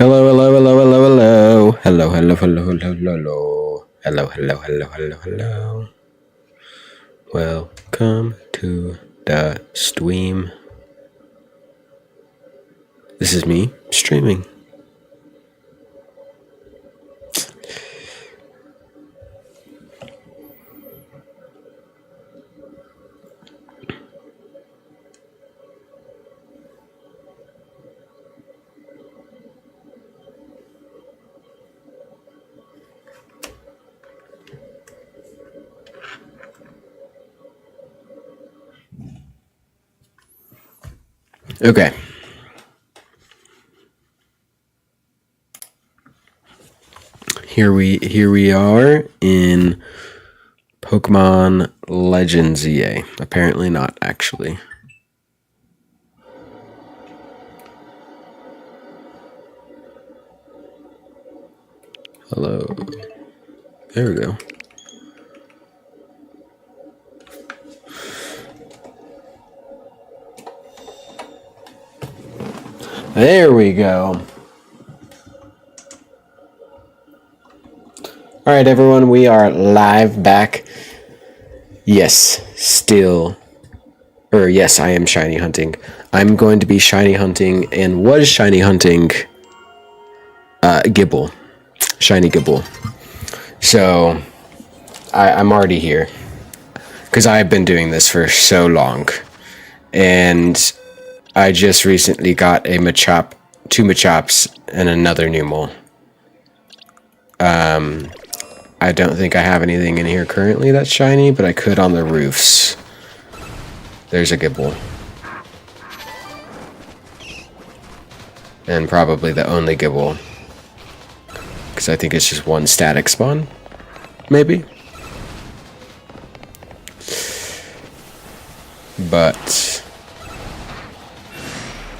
Hello, hello, hello, hello, hello. Hello, hello, hello, hello, hello. Hello, hello, hello, hello, hello. Welcome to the stream. This is me streaming. Okay. Here we are in Pokémon Legends EA. Apparently not, actually. Hello. There we go. There we go. All right, everyone, we are live back. Yes, yes, I am shiny hunting. I'm going to be shiny hunting and was shiny hunting Gibble. Shiny Gibble. So, I'm already here. Because I've been doing this for so long. And I just recently got a Machop, 2 Machops, and another Numel. I don't think I have anything in here currently that's shiny, but I could on the roofs. There's a Gibble. And probably the only Gibble. Because I think it's just one static spawn. Maybe. But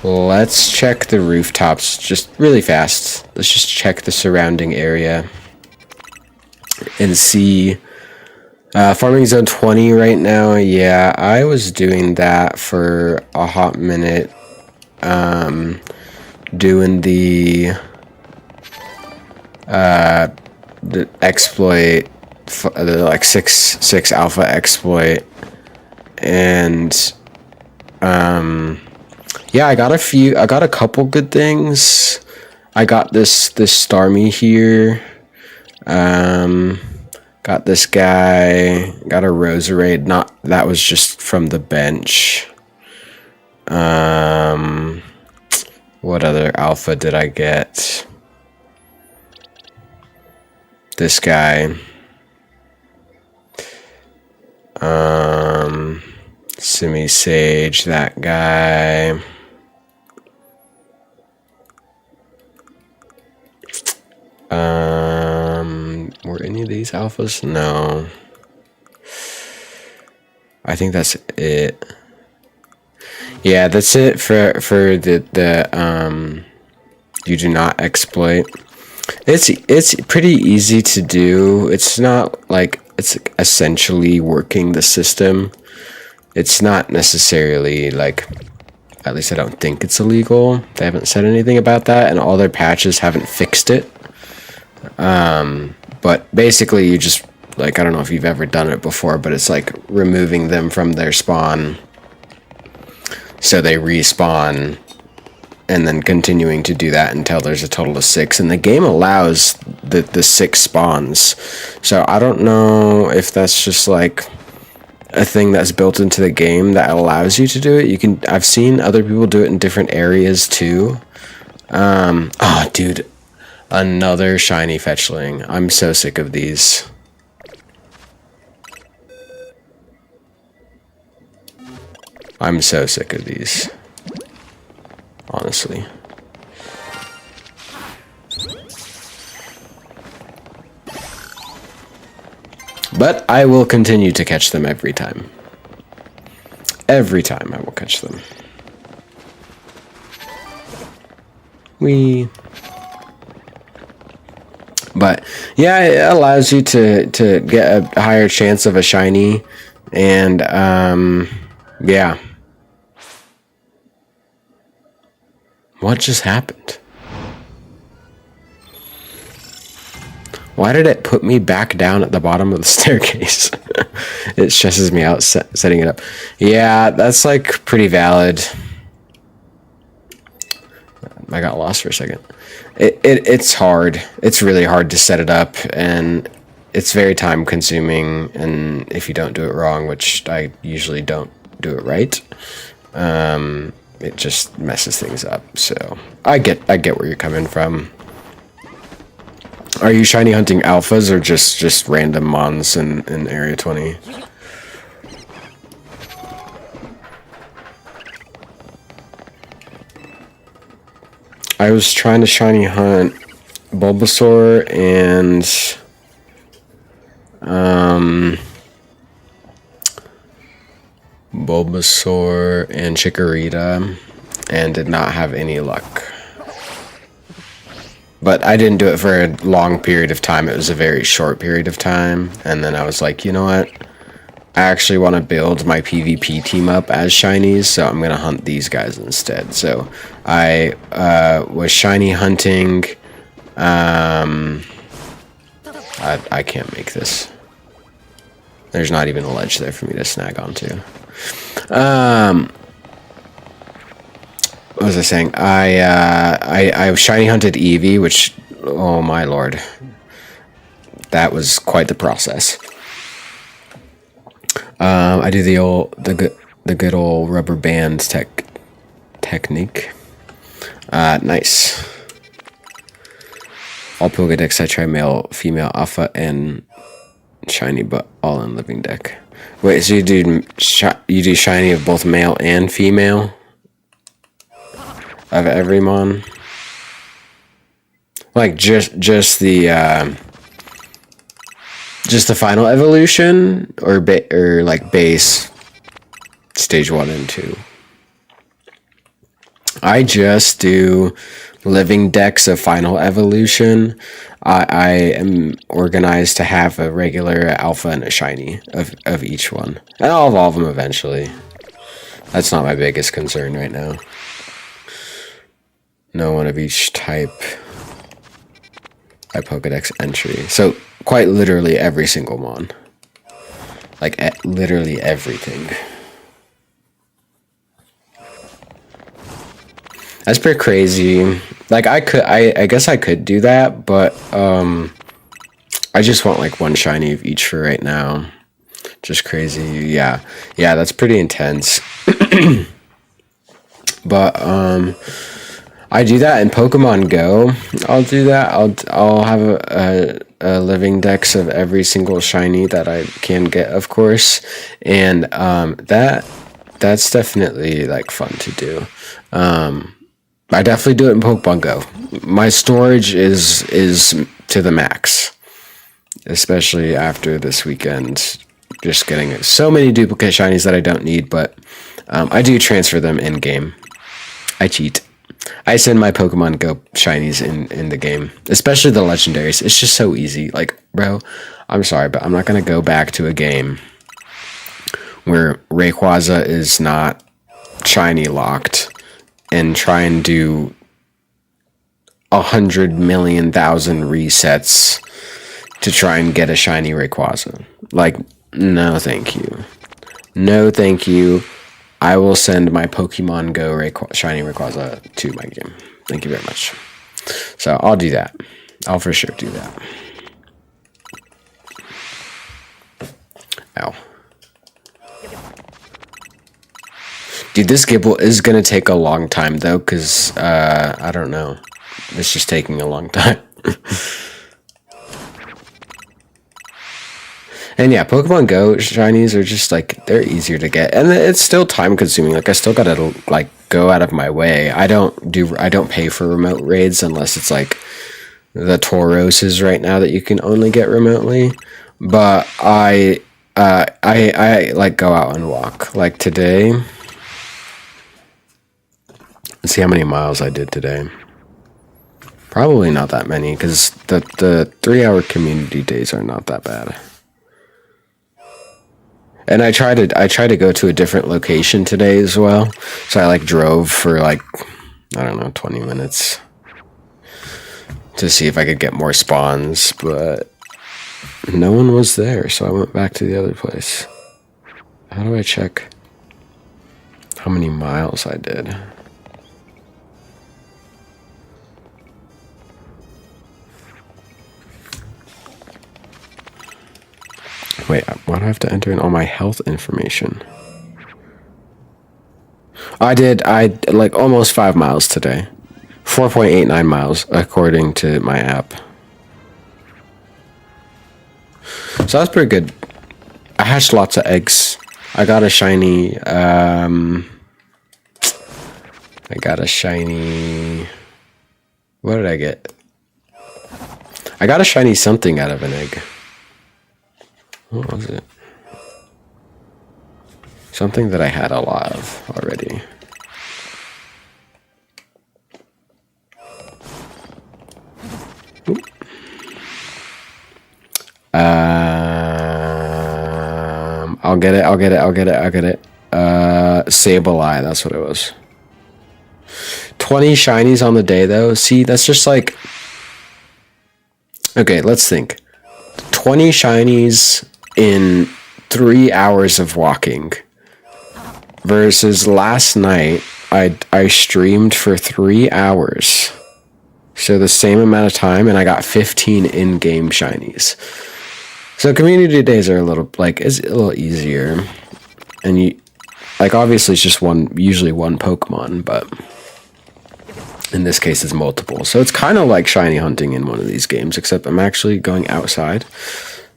let's check the rooftops just really fast. Let's just check the surrounding area. And see. Farming zone 20 right now. Yeah, I was doing that for a hot minute. Doing the exploit, the like 6 alpha exploit, and yeah, I got a couple good things. I got this Starmie here. Got this guy. Got a Roserade. That was just from the bench. What other alpha did I get? This guy. Simi Sage, that guy. Were any of these alphas? No. I think that's it. Yeah, that's it for the you do not exploit. It's pretty easy to do. It's not like it's essentially working the system. It's not necessarily like, at least I don't think it's illegal. They haven't said anything about that, and all their patches haven't fixed it. But basically you just, like, I don't know if you've ever done it before, but it's like removing them from their spawn so they respawn, and then continuing to do that until there's a total of 6. And the game allows the 6 spawns. So I don't know if that's just like a thing that's built into the game that allows you to do it. I've seen other people do it in different areas too. Oh, dude. Another shiny fetchling. I'm so sick of these. I'm so sick of these. Honestly. But I will continue to catch them every time. Every time I will catch them. But yeah, it allows you to get a higher chance of a shiny, and yeah. What just happened? Why did it put me back down at the bottom of the staircase? It stresses me out setting it up. Yeah, that's like pretty valid. I got lost for a second. It's hard. It's really hard to set it up, and it's very time consuming, and if you don't do it wrong, which I usually don't do it right, it just messes things up. So I get where you're coming from. Are you shiny hunting alphas or just random mons in Area 20? I was trying to shiny hunt Bulbasaur and Chikorita, and did not have any luck. But I didn't do it for a long period of time. It was a very short period of time. And then I was like, you know what? I actually want to build my PvP team up as shinies, so I'm going to hunt these guys instead. So I was shiny hunting. I can't make this. There's not even a ledge there for me to snag onto. What was I saying? I shiny hunted Eevee, which, oh my lord, that was quite the process. I do the good old rubber band technique. Nice. All Pokedex I try male, female, alpha, and shiny, but all in living deck. Wait, so you do shiny of both male and female? Of every mon? Like just the final evolution, or like base stage 1 and 2? I just do living decks of final evolution. I am organized to have a regular alpha and a shiny of each one, and I'll evolve them eventually. That's not my biggest concern right now. No one of each type by Pokedex entry. So quite literally every single mon. Like literally everything. That's pretty crazy. Like I guess I could do that, but I just want like one shiny of each for right now. Just crazy. Yeah, that's pretty intense. But I do that in Pokemon Go. I'll do that. I'll have a living dex of every single shiny that I can get, of course, and that's definitely like fun to do. I definitely do it in Pokemon Go. My storage is to the max, especially after this weekend. Just getting so many duplicate shinies that I don't need, but I do transfer them in game. I cheat. I send my Pokemon Go shinies in the game, especially the legendaries. It's just so easy. Like, bro, I'm sorry, but I'm not going to go back to a game where Rayquaza is not shiny locked and try and do 100,000,000 resets to try and get a shiny Rayquaza. Like, no thank you. No thank you. I will send my Pokemon Go shiny Rayquaza to my game. Thank you very much. So I'll do that. I'll for sure do that. Ow. Dude, this Gibble is going to take a long time, though, because, I don't know. It's just taking a long time. And yeah, Pokemon Go shinies are just like, they're easier to get, and it's still time consuming. Like I still gotta like go out of my way. I don't pay for remote raids unless it's like the Tauroses right now that you can only get remotely. But I like go out and walk. Like today, let's see how many miles I did today. Probably not that many, because the 3-hour community days are not that bad. And I try to go to a different location today as well. So I like drove for like, I don't know, 20 minutes to see if I could get more spawns, but no one was there, so I went back to the other place. How do I check how many miles I did? Wait, why do I have to enter in all my health information? I like almost 5 miles today. 4.89 miles, according to my app. So that's pretty good. I hatched lots of eggs. I got a shiny, what did I get? I got a shiny something out of an egg. What was it? Something that I had a lot of already. I'll get it. Sableye, that's what it was. 20 shinies on the day, though. See, that's just like... Okay, let's think. 20 shinies in 3 hours of walking. Versus last night, I streamed for 3 hours. So the same amount of time, and I got 15 in-game shinies. So community days are a little, like, it's a little easier. And you, like, obviously it's just usually one Pokemon, but in this case it's multiple. So it's kind of like shiny hunting in one of these games, except I'm actually going outside.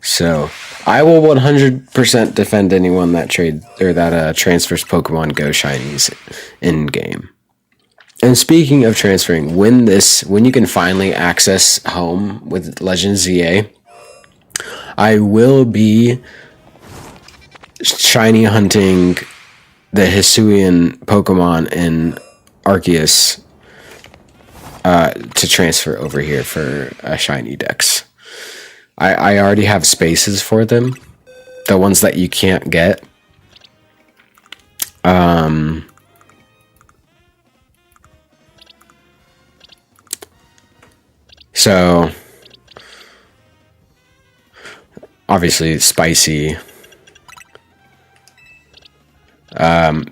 So I will 100% defend anyone that transfers Pokemon Go shinies in game. And speaking of transferring, when you can finally access home with Legends ZA, I will be shiny hunting the Hisuian Pokemon in Arceus to transfer over here for a shiny dex. I already have spaces for them, the ones that you can't get. So obviously spicy,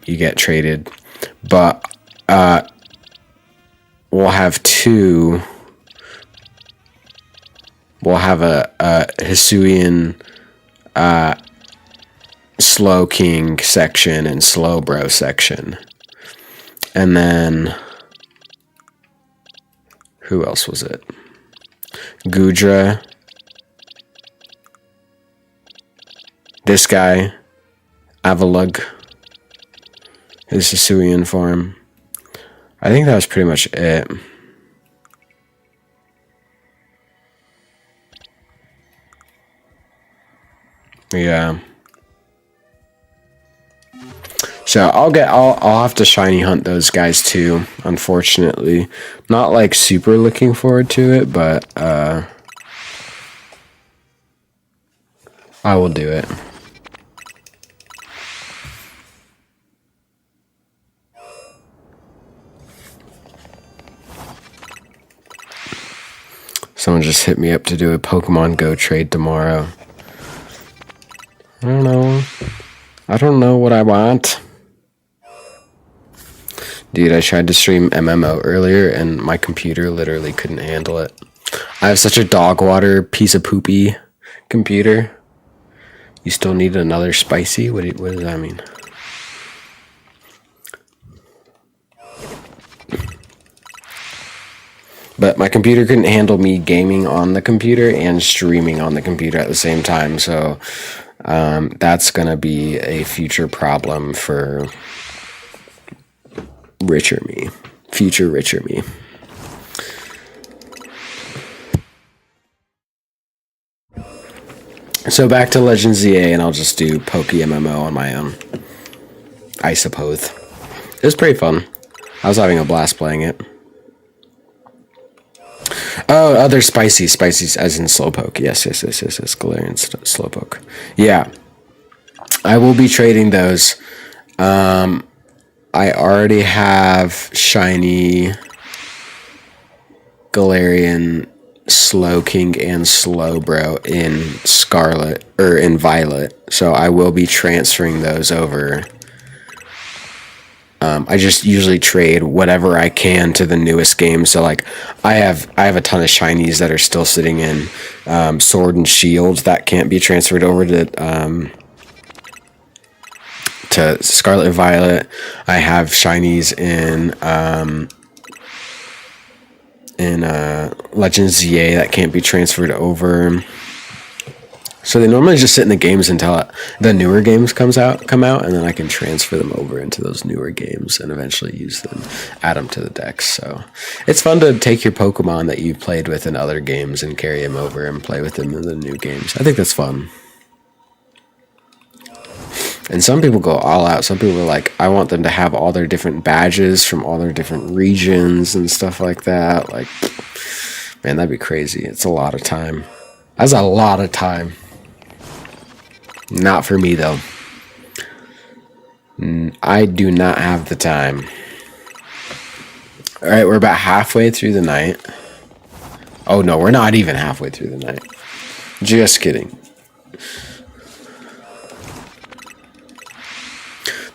you get traded, but we'll have two. We'll have a Hisuian Slow King section and Slow Bro section, and then who else was it? Gudra, this guy, Avalug, his Hisuian form. I think that was pretty much it. Yeah. So I'll have to shiny hunt those guys too, unfortunately. Not like super looking forward to it, but I will do it. Someone just hit me up to do a Pokemon Go trade tomorrow. I don't know what I want. Dude, I tried to stream MMO earlier and my computer literally couldn't handle it. I have such a dog water piece of poopy computer. You still need another spicy? What does that mean? But my computer couldn't handle me gaming on the computer and streaming on the computer at the same time, so that's gonna be a future problem for future richer me. So back to Legends ZA, and I'll just do Poke MMO on my own, I suppose. It was pretty fun. I was having a blast playing it. Oh, other spicies as in Slowpoke. Yes, Galarian Slowpoke. Yeah, I will be trading those. I already have shiny Galarian Slow King and Slow Bro in Scarlet, or in Violet, so I will be transferring those over. I just usually trade whatever I can to the newest game. So like I have a ton of shinies that are still sitting in Sword and Shield that can't be transferred over to Scarlet and Violet. I have shinies in Legends ZA that can't be transferred over. So they normally just sit in the games until the newer games come out, and then I can transfer them over into those newer games and eventually use them, add them to the decks. So it's fun to take your Pokemon that you've played with in other games and carry them over and play with them in the new games. I think that's fun. And some people go all out. Some people are like, I want them to have all their different badges from all their different regions and stuff like that. Like, man, that'd be crazy. It's a lot of time. That's a lot of time. Not for me, though. I do not have the time. Alright, we're about halfway through the night. Oh, no, we're not even halfway through the night. Just kidding.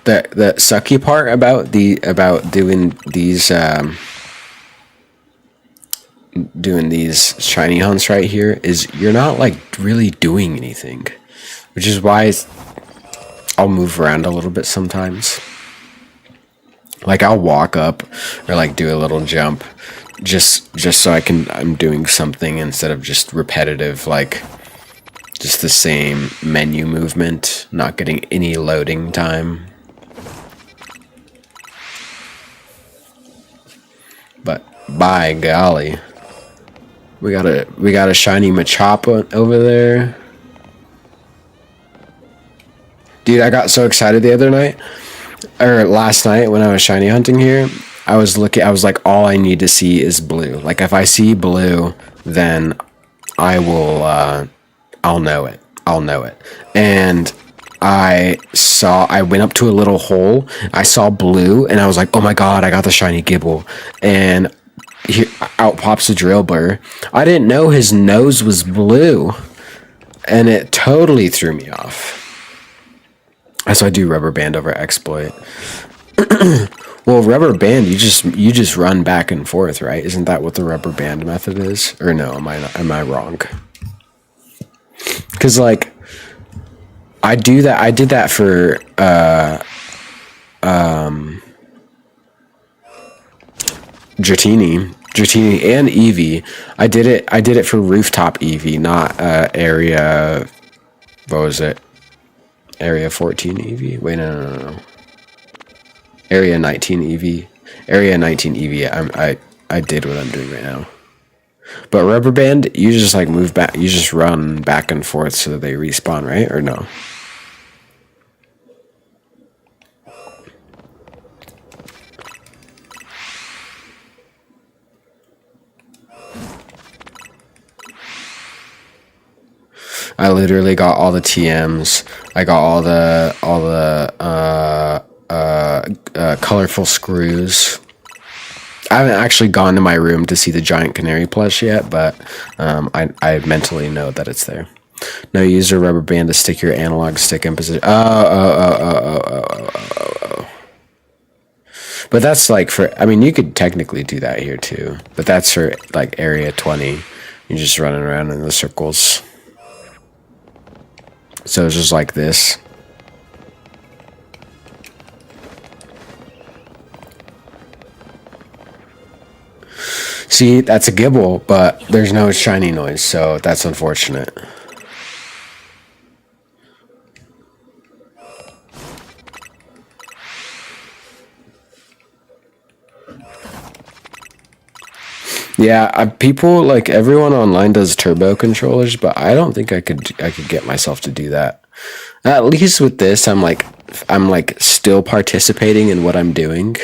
The sucky part about doing these shiny hunts right here is you're not like really doing anything, which is why I'll move around a little bit sometimes. Like I'll walk up or like do a little jump just so I'm doing something instead of just repetitive, like just the same menu movement, not getting any loading time. But by golly, we got a shiny Machop over there. Dude, I got so excited the other night, or last night when I was shiny hunting here. I was like, all I need to see is blue. Like if I see blue, then I will I'll know it. And I went up to a little hole, I saw blue, and I was like, oh my god, I got the shiny Gibble. And here, out pops a Drillbur. I didn't know his nose was blue, and it totally threw me off. So I do Rubber Band over Exploit. Well, Rubber Band, you just run back and forth, right? Isn't that what the Rubber Band method is? Or no, am I wrong? Because like I did that for Dratini and Eevee. I did it for Rooftop Eevee, not area, what was it? Area 14 Eevee? Wait, no. Area 19 Eevee. Area 19 Eevee. I did what I'm doing right now. But Rubber Band, you just like move back, you just run back and forth so that they respawn, right? Or no? I literally got all the TMs. I got all the colorful screws. I haven't actually gone to my room to see the giant canary plush yet, but I mentally know that it's there. No, use a Rubber Band to stick your analog stick in position. Oh. But that's like for, I mean, you could technically do that here too, but that's for like area 20. You're just running around in the circles. So it's just like this. See, that's a Gibble, but there's no shiny noise, so that's unfortunate. Yeah, people, like, everyone online does turbo controllers, but I don't think I could get myself to do that. At least with this, I'm like still participating in what I'm doing.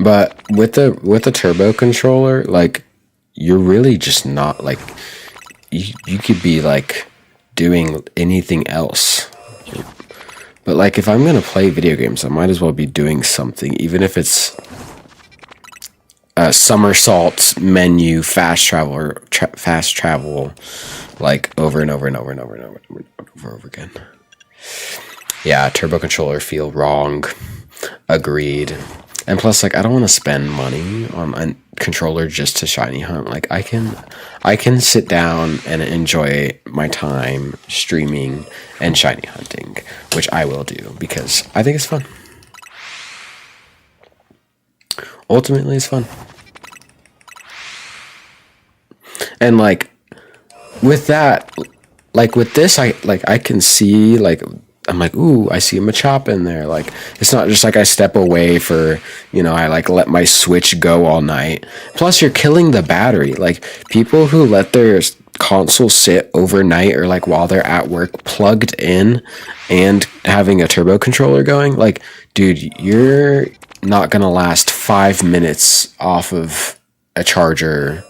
But with the turbo controller, like, you're really just not, like, you could be like doing anything else. But like, if I'm gonna play video games, I might as well be doing something, even if it's somersault menu fast travel or fast travel, like over and over and over and over and over and over again. Yeah, turbo controller feel wrong. Agreed. And plus, like, I don't want to spend money on a controller just to shiny hunt. Like, I can sit down and enjoy my time streaming and shiny hunting, which I will do because I think it's fun. Ultimately, it's fun. And like with that, like with this, I can see, like, I'm like, ooh, I see a Machop in there. Like, it's not just like I step away for, I like let my Switch go all night. Plus, you're killing the battery. Like, people who let their console sit overnight or like while they're at work plugged in and having a turbo controller going, like, dude, you're not gonna last 5 minutes off of a charger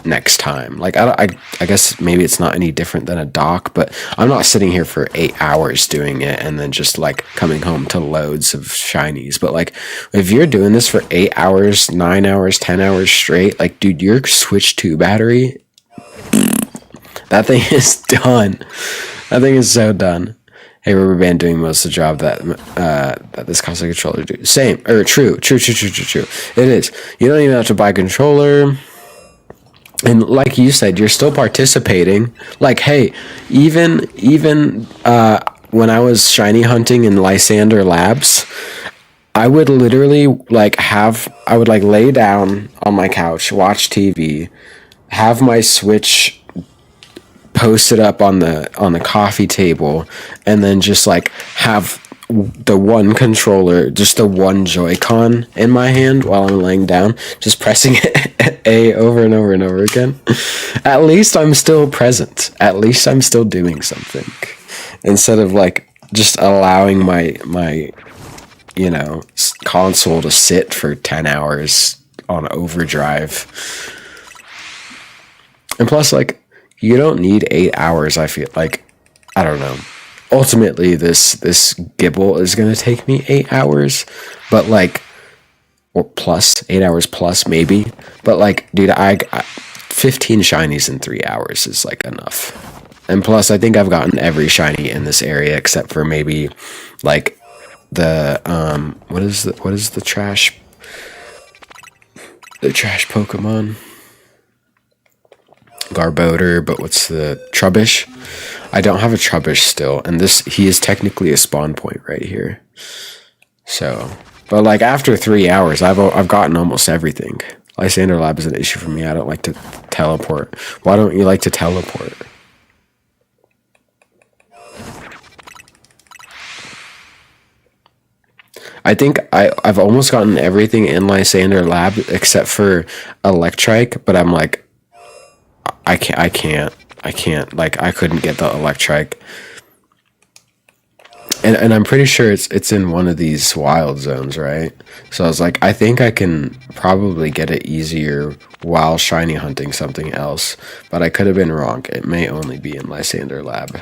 next time. Like, I guess maybe it's not any different than a dock, but I'm not sitting here for 8 hours doing it and then just like coming home to loads of shinies. But like, if you're doing this for 8 hours, 9 hours, 10 hours straight, like, dude, your Switch 2 battery, that thing is done. That thing is so done. Hey, Rubber Band doing most of the job that this console controller do. Same, or true. It is. You don't even have to buy a controller. And like you said, you're still participating. Like, hey, even when I was shiny hunting in Lysander Labs, I would literally I would lay down on my couch, watch TV, have my Switch posted up on the coffee table, and then just like have the one controller, just the one Joy-Con in my hand while I'm laying down, just pressing A over and over and over again. At least I'm still present. At least I'm still doing something. Instead of like just allowing my console to sit for 10 hours on overdrive. And plus, like, you don't need 8 hours, I feel like. I don't know. Ultimately, this Gibble is going to take me 8 hours, but like, or plus 8 hours plus maybe. But like, dude, I 15 shinies in 3 hours is like enough. And plus, I think I've gotten every shiny in this area except for maybe like the what is the trash Pokemon? Garbodor, but what's the Trubbish? I don't have a Trubbish still, and he is technically a spawn point right here. So, but like after 3 hours, I've gotten almost everything. Lysander Lab is an issue for me. I don't like to teleport. Why don't you like to teleport? I think I've almost gotten everything in Lysander Lab except for Electrike, but I'm like, I can't. Like, I couldn't get the Electrike. And I'm pretty sure it's in one of these wild zones, right? So I was like, I think I can probably get it easier while shiny hunting something else. But I could have been wrong. It may only be in Lysander Lab.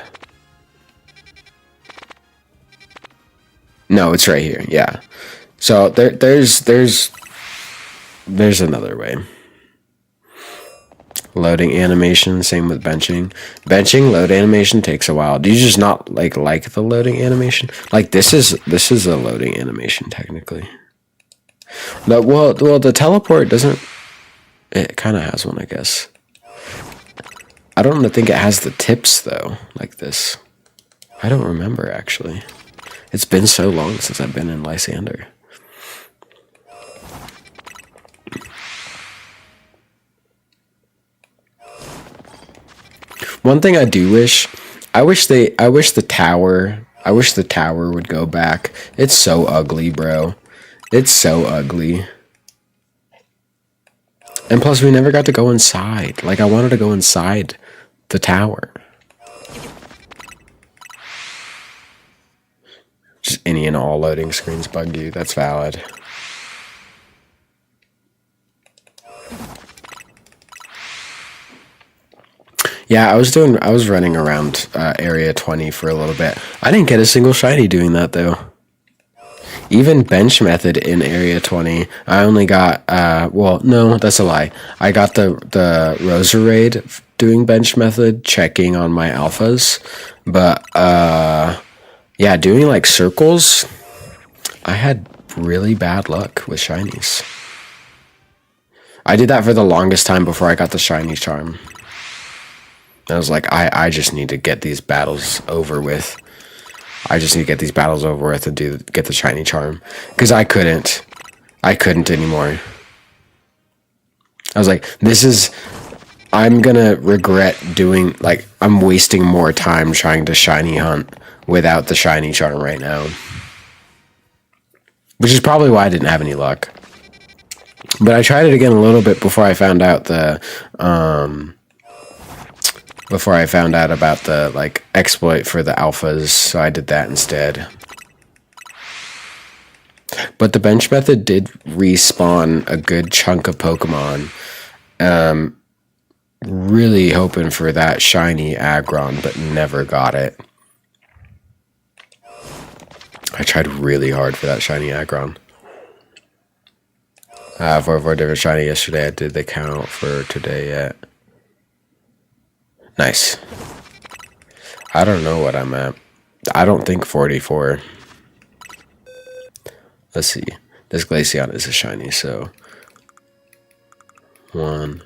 No, it's right here. Yeah. So there's another way. Loading animation, same with benching. Benching load animation takes a while. Do you just not like the loading animation? Like, this is a loading animation technically. No, well, the teleport doesn't. It kind of has one, I guess. I don't think it has the tips though, like this. I don't remember actually. It's been so long since I've been in Lysander. One thing I do wish, I wish the tower would go back. It's so ugly, bro. It's so ugly. And plus, we never got to go inside. Like, I wanted to go inside the tower. Just any and all loading screens bug you. That's valid. Yeah, I was running around Area 20 for a little bit. I didn't get a single shiny doing that, though. Even bench method in area 20, I only got, well, no, that's a lie. I got the Roserade doing bench method, checking on my alphas. But, yeah, doing like circles, I had really bad luck with shinies. I did that for the longest time before I got the shiny charm. I was like, I just need to get these battles over with. I just need to get these battles over with and get the shiny charm. Because I couldn't anymore. I was like, I'm gonna regret doing, like, I'm wasting more time trying to shiny hunt without the shiny charm right now. Which is probably why I didn't have any luck. But I tried it again a little bit before I found out about the, like, exploit for the alphas, so I did that instead. But the bench method did respawn a good chunk of Pokemon. Really hoping for that shiny Aggron, but never got it. I tried really hard for that shiny Aggron. For different shiny yesterday. Did they count for today yet? Nice. I don't know what I'm at. I don't think 44. Let's see. This Glaceon is a shiny, so 1,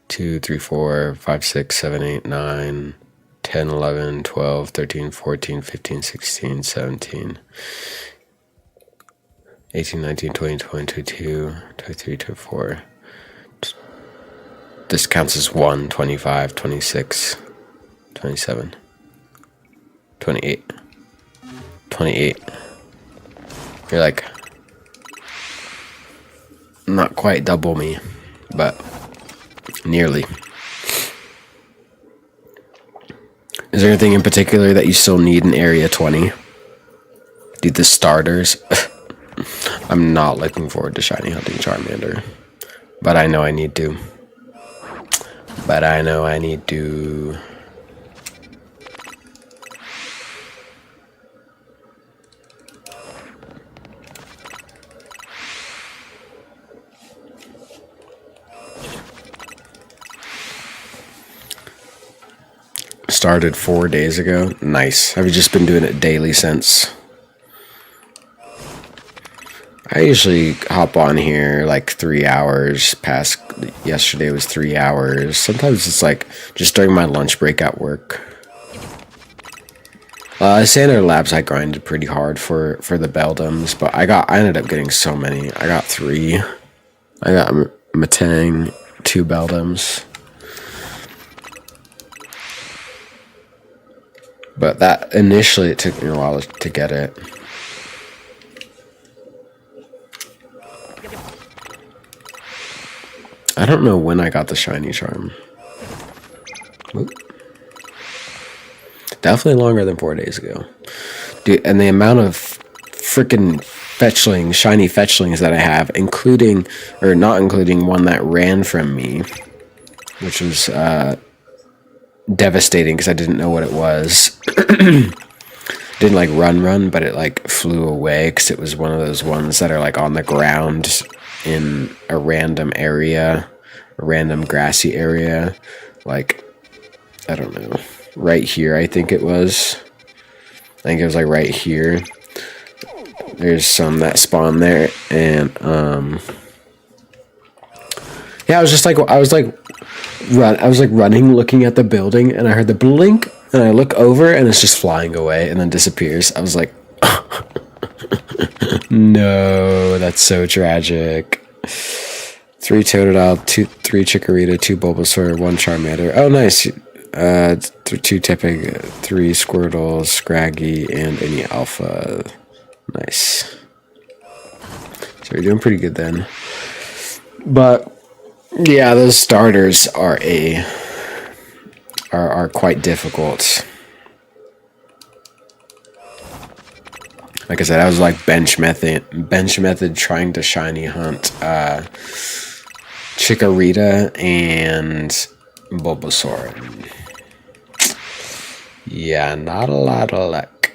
2, 3, 4, 5, 6, 7, 8, 9, 10, 11, 12, 13, 14, 15, 16, 17, 18, 19, 20, 22, 23, 24. This counts as 1, 25, 26, 27, 28. 28. You're like, not quite double me, but nearly. Is there anything in particular that you still need in Area 20? Dude, the starters. I'm not looking forward to shiny hunting Charmander. But I know I need to. Started 4 days ago. Nice. I've just been doing it daily since. I usually hop on here like 3 hours. Past yesterday was 3 hours. Sometimes it's like just during my lunch break at work. Sander Labs I grinded pretty hard for the Beldums, but I ended up getting so many. I got 3. I got Matang, 2 Beldums. But that initially it took me a while to get it. I don't know when I got the shiny charm. Oop. Definitely longer than 4 days ago. Dude, and the amount of freaking fetchlings, shiny fetchlings that I have, including, or not including one that ran from me, which was devastating because I didn't know what it was. Didn't like run, but it like flew away because it was one of those ones that are like on the ground in a random area, a random grassy area, like, I don't know, right here I think it was. I think it was like right here. There's some that spawn there, and yeah, I was running, looking at the building, and I heard the blink, and I look over, and it's just flying away, and then disappears. I was like, no, that's so tragic. 3 Totodile, 3 Chikorita, 2 Bulbasaur, 1 Charmander. Oh, nice. 2 Tepig, 3 Squirtle, Scraggy, and any Alpha. Nice. So you're doing pretty good then. But yeah, those starters are quite difficult. Like I said, I was like bench method trying to shiny hunt Chikorita and Bulbasaur. Yeah, not a lot of luck.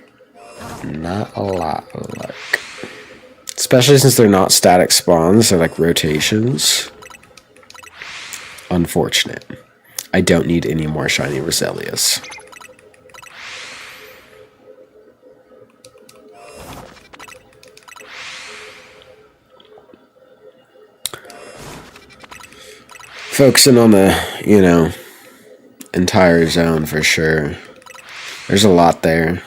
Not a lot of luck. Especially since they're not static spawns, they're like rotations. Unfortunate. I don't need any more shiny Roselias. Focusing on the, entire zone for sure. There's a lot there.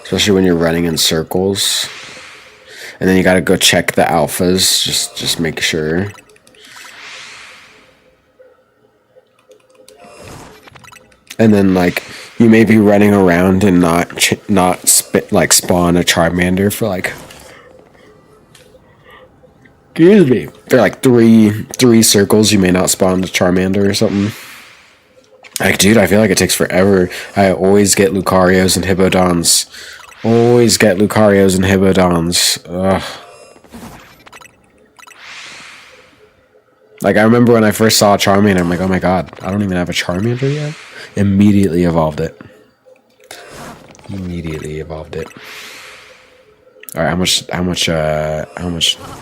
Especially when you're running in circles. And then you gotta go check the alphas, just make sure. And then like you may be running around and not spawn a Charmander for like, excuse me, for like three circles. You may not spawn a Charmander or something. Like, dude, I feel like it takes forever. I always get Lucarios and Hippodons. Ugh. Like, I remember when I first saw a Charmander, I'm like, oh my god, I don't even have a Charmander yet. Immediately evolved it. Alright, how much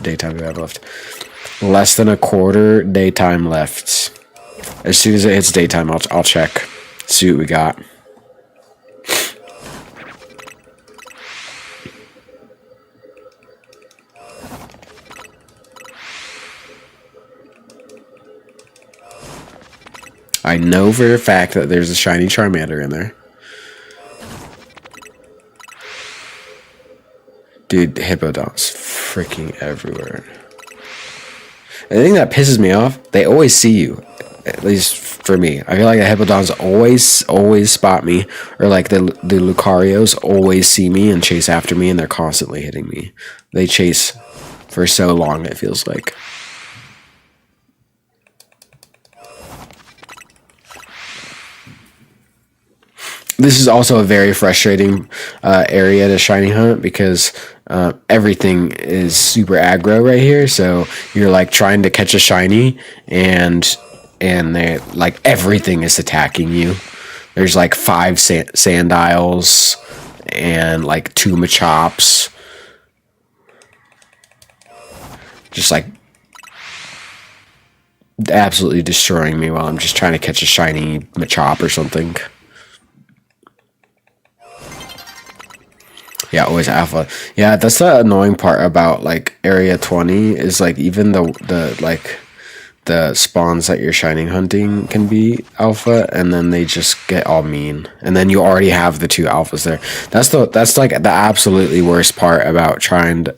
daytime do I have left? Less than a quarter daytime left. As soon as it hits daytime, I'll check. See what we got. I know for a fact that there's a shiny Charmander in there. Dude, Hippodon's freaking everywhere. The thing that pisses me off, they always see you. At least for me. I feel like the Hippodons always spot me. Or like the Lucarios always see me and chase after me, and they're constantly hitting me. They chase for so long, it feels like. This is also a very frustrating area to shiny hunt because everything is super aggro right here. So you're like trying to catch a shiny, and they like everything is attacking you. There's like 5 Sandiles and like 2 Machops, just like absolutely destroying me while I'm just trying to catch a shiny Machop or something. Yeah, always alpha. Yeah, that's the annoying part about like area 20 is like even the spawns that you're shining hunting can be alpha, and then they just get all mean, and then you already have the 2 alphas there. That's like the absolutely worst part about trying to.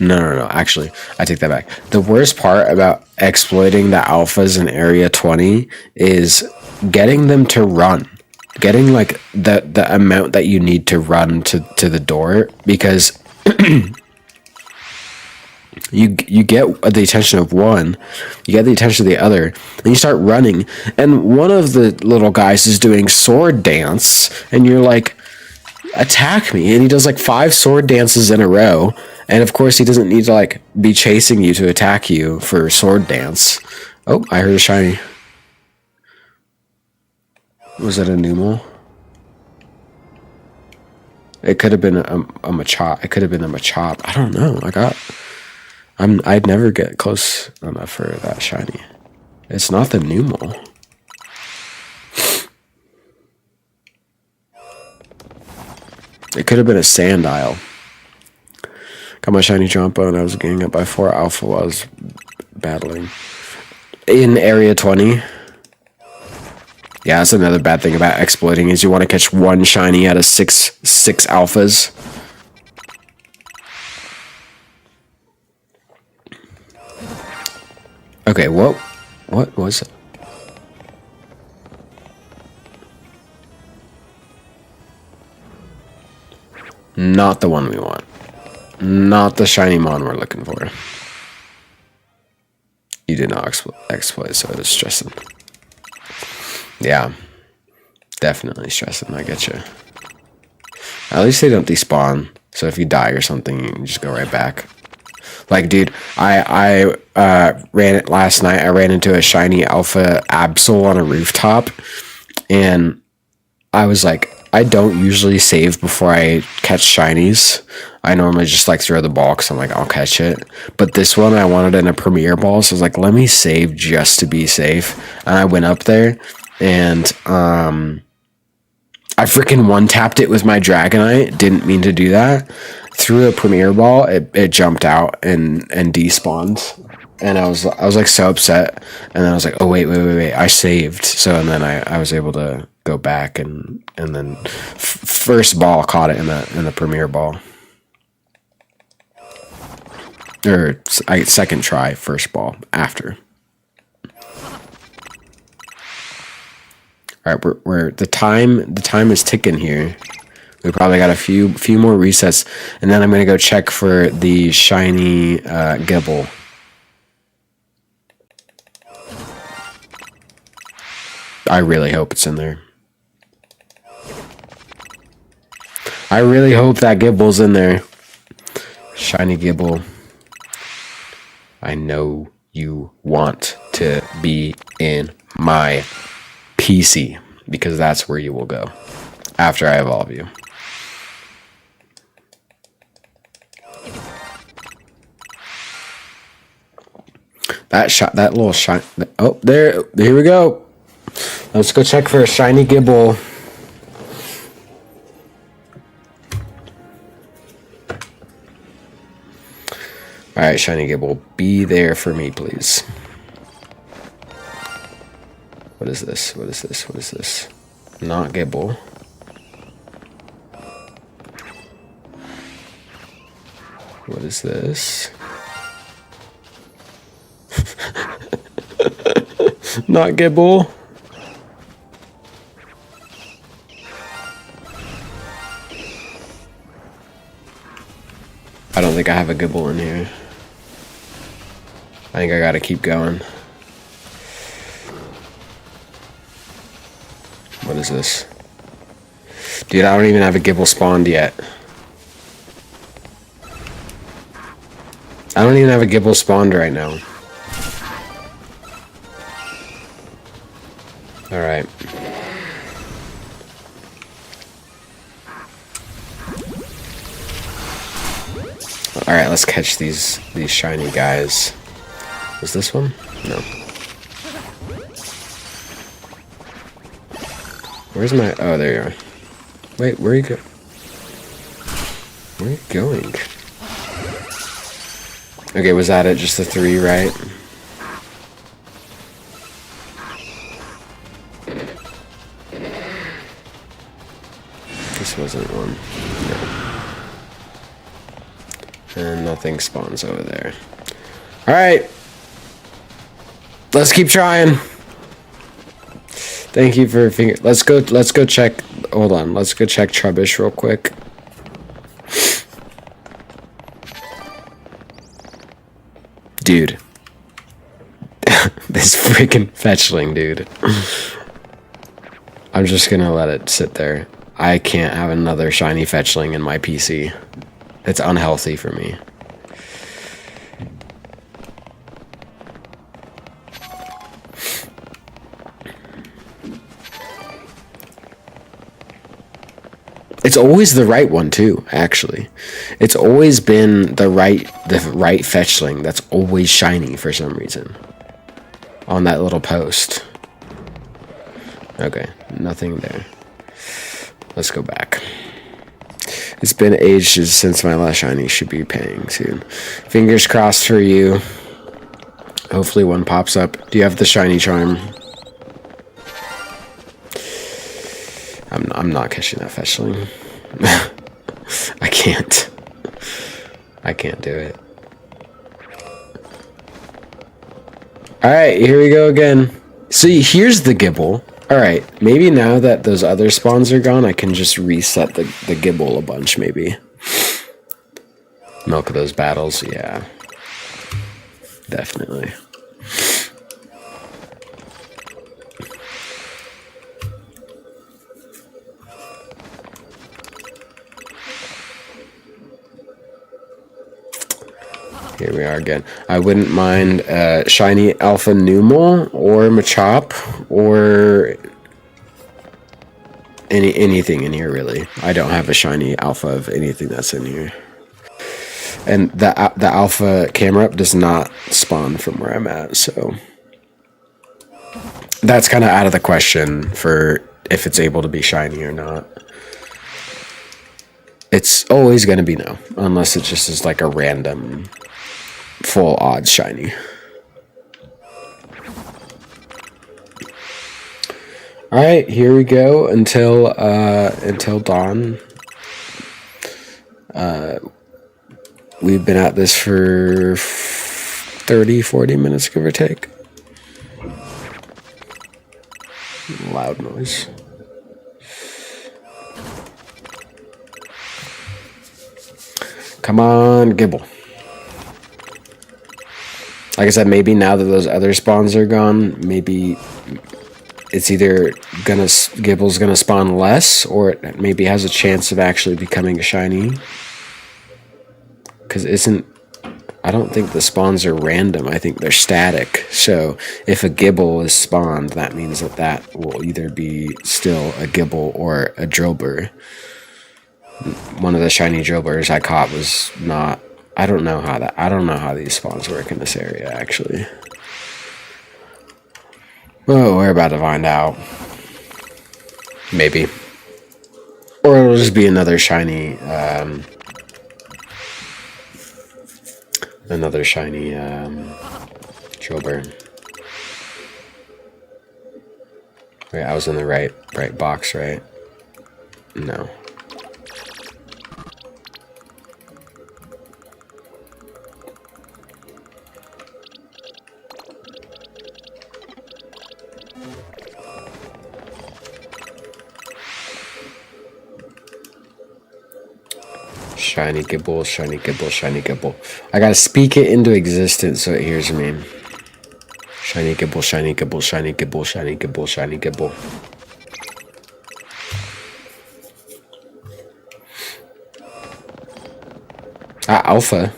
No. Actually, I take that back. The worst part about exploiting the alphas in area 20 is getting them to run. Getting like the amount that you need to run to the door, because you get the attention of one, you get the attention of the other, and you start running, and one of the little guys is doing sword dance, and you're like, attack me, and he does like 5 sword dances in a row, and of course he doesn't need to like be chasing you to attack you for sword dance. Oh, I heard a shiny. Was it a Numel? It could have been a Machop. It could have been a Machop. I don't know. I'd never get close enough for that shiny. It's not the Numel. It could have been a Sandile. Got my shiny Jumbo, and I was getting up by 4 alpha while I was battling. In area 20. Yeah, that's another bad thing about exploiting, is you want to catch 1 shiny out of six alphas. Okay, what was it? Not the one we want. Not the shiny mon we're looking for. You did not exploit, so it is stressing. Yeah, definitely stressing. I get you. At least they don't despawn, so if you die or something, you can just go right back. Like, dude, I ran it last night. I ran into a shiny alpha Absol on a rooftop, and I was like, I don't usually save before I catch shinies. I normally just like throw the ball because I'm like, I'll catch it. But this one I wanted in a premier ball, so I was like, let me save just to be safe. And I went up there and I freaking one-tapped it with my Dragonite. Didn't mean to do that. Threw a premier ball, it jumped out and despawned. And I was like so upset. And then I was like, oh wait, I saved. So and then I was able to go back and then first ball caught it in the premier ball. Or second try, first ball after. All right, we're the time is ticking here. We probably got a few more resets, and then I'm gonna go check for the shiny Gibble. I really hope it's in there. I really hope that Gibble's in there. Shiny Gibble. I know you want to be in my PC because that's where you will go after I evolve you. That little shine. Oh, here we go. Let's go check for a shiny Gibble. All right, shiny Gibble, be there for me, please. What is this? What is this? What is this? Not Gibble. What is this? Not Gibble. I don't think I have a Gibble in here. I think I gotta keep going. What is this? Dude, I don't even have a Gibble spawned yet. I don't even have a Gibble spawned right now. Alright. Alright, let's catch these shiny guys. Was this one? No. Where's my... Oh, there you are. Wait, where are you go? Where are you going? Okay, was that it? Just the 3, right? This wasn't one. No. And nothing spawns over there. Alright. Let's keep trying. Thank you for finger. Let's go check. Hold on. Let's go check Trubbish real quick. Dude. This freaking fetchling, dude. I'm just gonna let it sit there. I can't have another shiny fetchling in my PC. It's unhealthy for me. It's always the right one too, actually. It's always been the right fetchling that's always shiny for some reason. On that little post. Okay, nothing there. Let's go back. It's been ages since my last shiny. Should be paying soon. Fingers crossed for you. Hopefully one pops up. Do you have the shiny charm? I'm not catching that fetchling. I can't. I can't do it. Alright, here we go again. See, here's the Gibble. Alright, maybe now that those other spawns are gone, I can just reset the Gibble a bunch, maybe. Milk those battles, yeah. Definitely. Here we are again. I wouldn't mind shiny Alpha Numel or Machop or anything in here really. I don't have a shiny alpha of anything that's in here. And the alpha camera up does not spawn from where I'm at, so that's kind of out of the question for if it's able to be shiny or not. It's always going to be no, unless it just is like a random full odds shiny. All right, here we go until dawn. We've been at this for 30-40 minutes, give or take. Loud noise. Come on, Gibble. Like I said, maybe now that those other spawns are gone, maybe it's either Gibble's gonna spawn less, or it maybe has a chance of actually becoming a shiny. Because I don't think the spawns are random. I think they're static. So if a Gibble is spawned, that means that will either be still a Gibble or a Drillbur. One of the shiny Drillburs I caught was not. I don't know how these spawns work in this area actually. Oh, we're about to find out. Maybe. Or it'll just be another shiny Drillbur. Wait, I was in the right box, right? No. Shiny Gibble, shiny Gibble, shiny Gibble. I gotta speak it into existence so it hears me. Shiny Gibble, shiny Gibble, shiny Gibble, shiny Gibble, shiny Gibble. Alpha.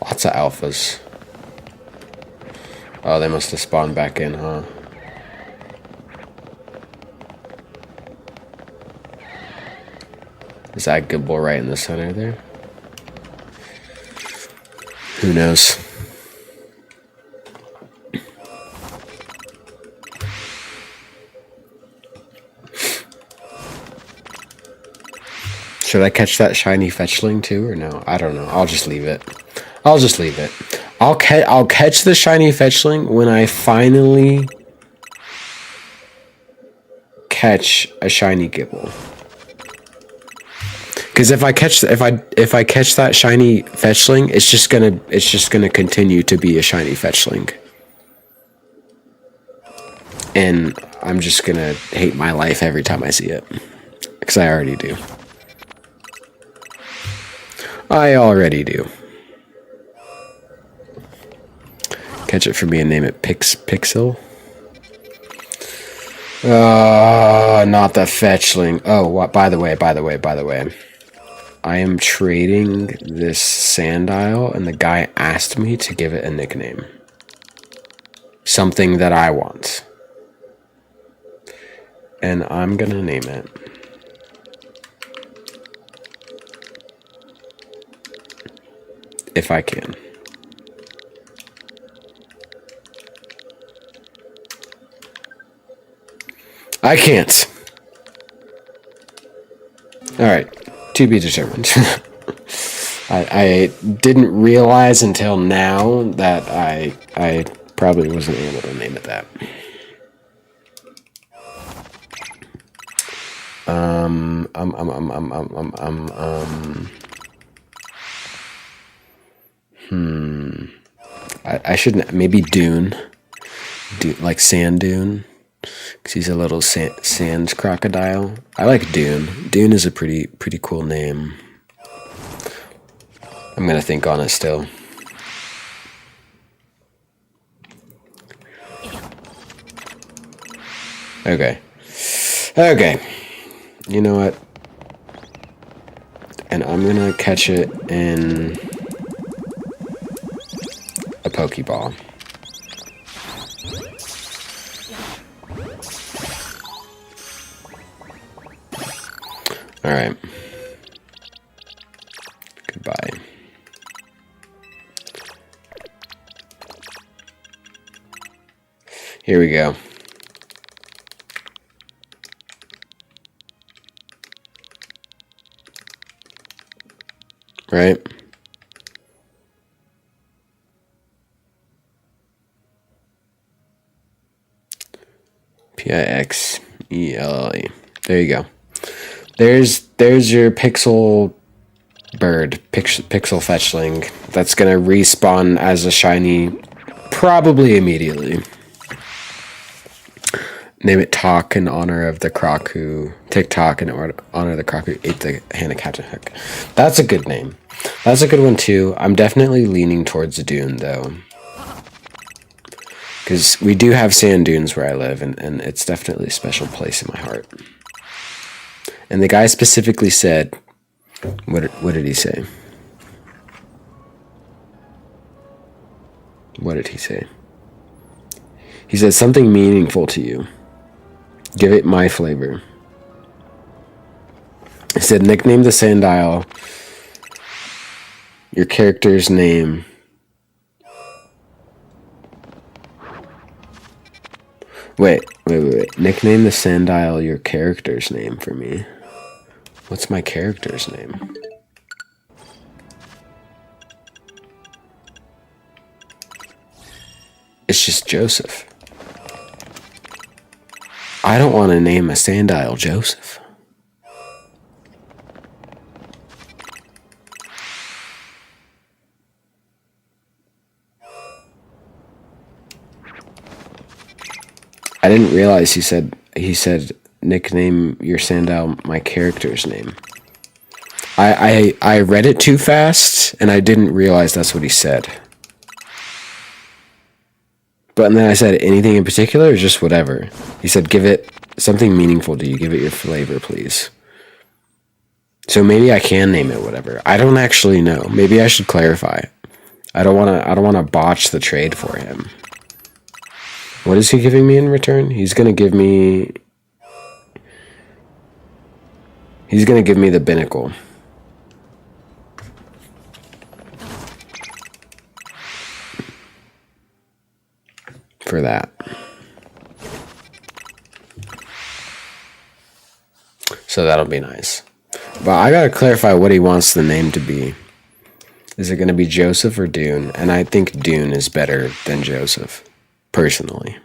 Lots of alphas. Oh, they must have spawned back in, huh? Is that Gibble right in the center there? Who knows? Should I catch that shiny fetchling too, or no? I don't know. I'll just leave it. I'll just leave it. I'll catch the shiny fetchling when I finally catch a shiny Gibble. Because if I catch that shiny fetchling, it's just gonna continue to be a shiny fetchling, and I'm just gonna hate my life every time I see it, because I already do. I already do. Catch it for me and name it Pixel. Not the fetchling. Oh, what? By the way. I am trading this Sandile, and the guy asked me to give it a nickname. Something that I want. And I'm gonna name it. If I can. I can't. Alright. To be determined. I didn't realize until now that I probably wasn't able to name it that. I shouldn't. Maybe Dune, like Sand Dune, because he's a little sand crocodile. I like Dune. Dune is a pretty cool name. I'm gonna think on it still. Okay. You know what? and I'm gonna catch it in a Pokeball. Alright. Goodbye. Here we go. Right? Pixelle. There you go. There's your pixel bird, pixel fetchling. That's gonna respawn as a shiny probably immediately. Name it Talk in honor of the croc who... TikTok in honor of the croc who ate the Hannah Captain Hook. That's a good name. That's a good one too. I'm definitely leaning towards Dune though. Because we do have sand dunes where I live, and it's definitely a special place in my heart. And the guy specifically said... What did he say? What did he say? He said something meaningful to you. Give it my flavor. He said, nickname the Sandile your character's name. Wait. Nickname the Sandile your character's name for me. What's my character's name? It's just Joseph. I don't want to name a Sandile Joseph. I didn't realize he said nickname your Sandile my character's name. I read it too fast and I didn't realize that's what he said. But then I said, anything in particular or just whatever? He said, give it something meaningful to you. Give it your flavor, please. So maybe I can name it whatever. I don't actually know. Maybe I should clarify. I don't want to botch the trade for him. What is he giving me in return? He's going to give me the binnacle. For that. So that'll be nice. But I gotta clarify what he wants the name to be. Is it gonna be Joseph or Dune? And I think Dune is better than Joseph, personally.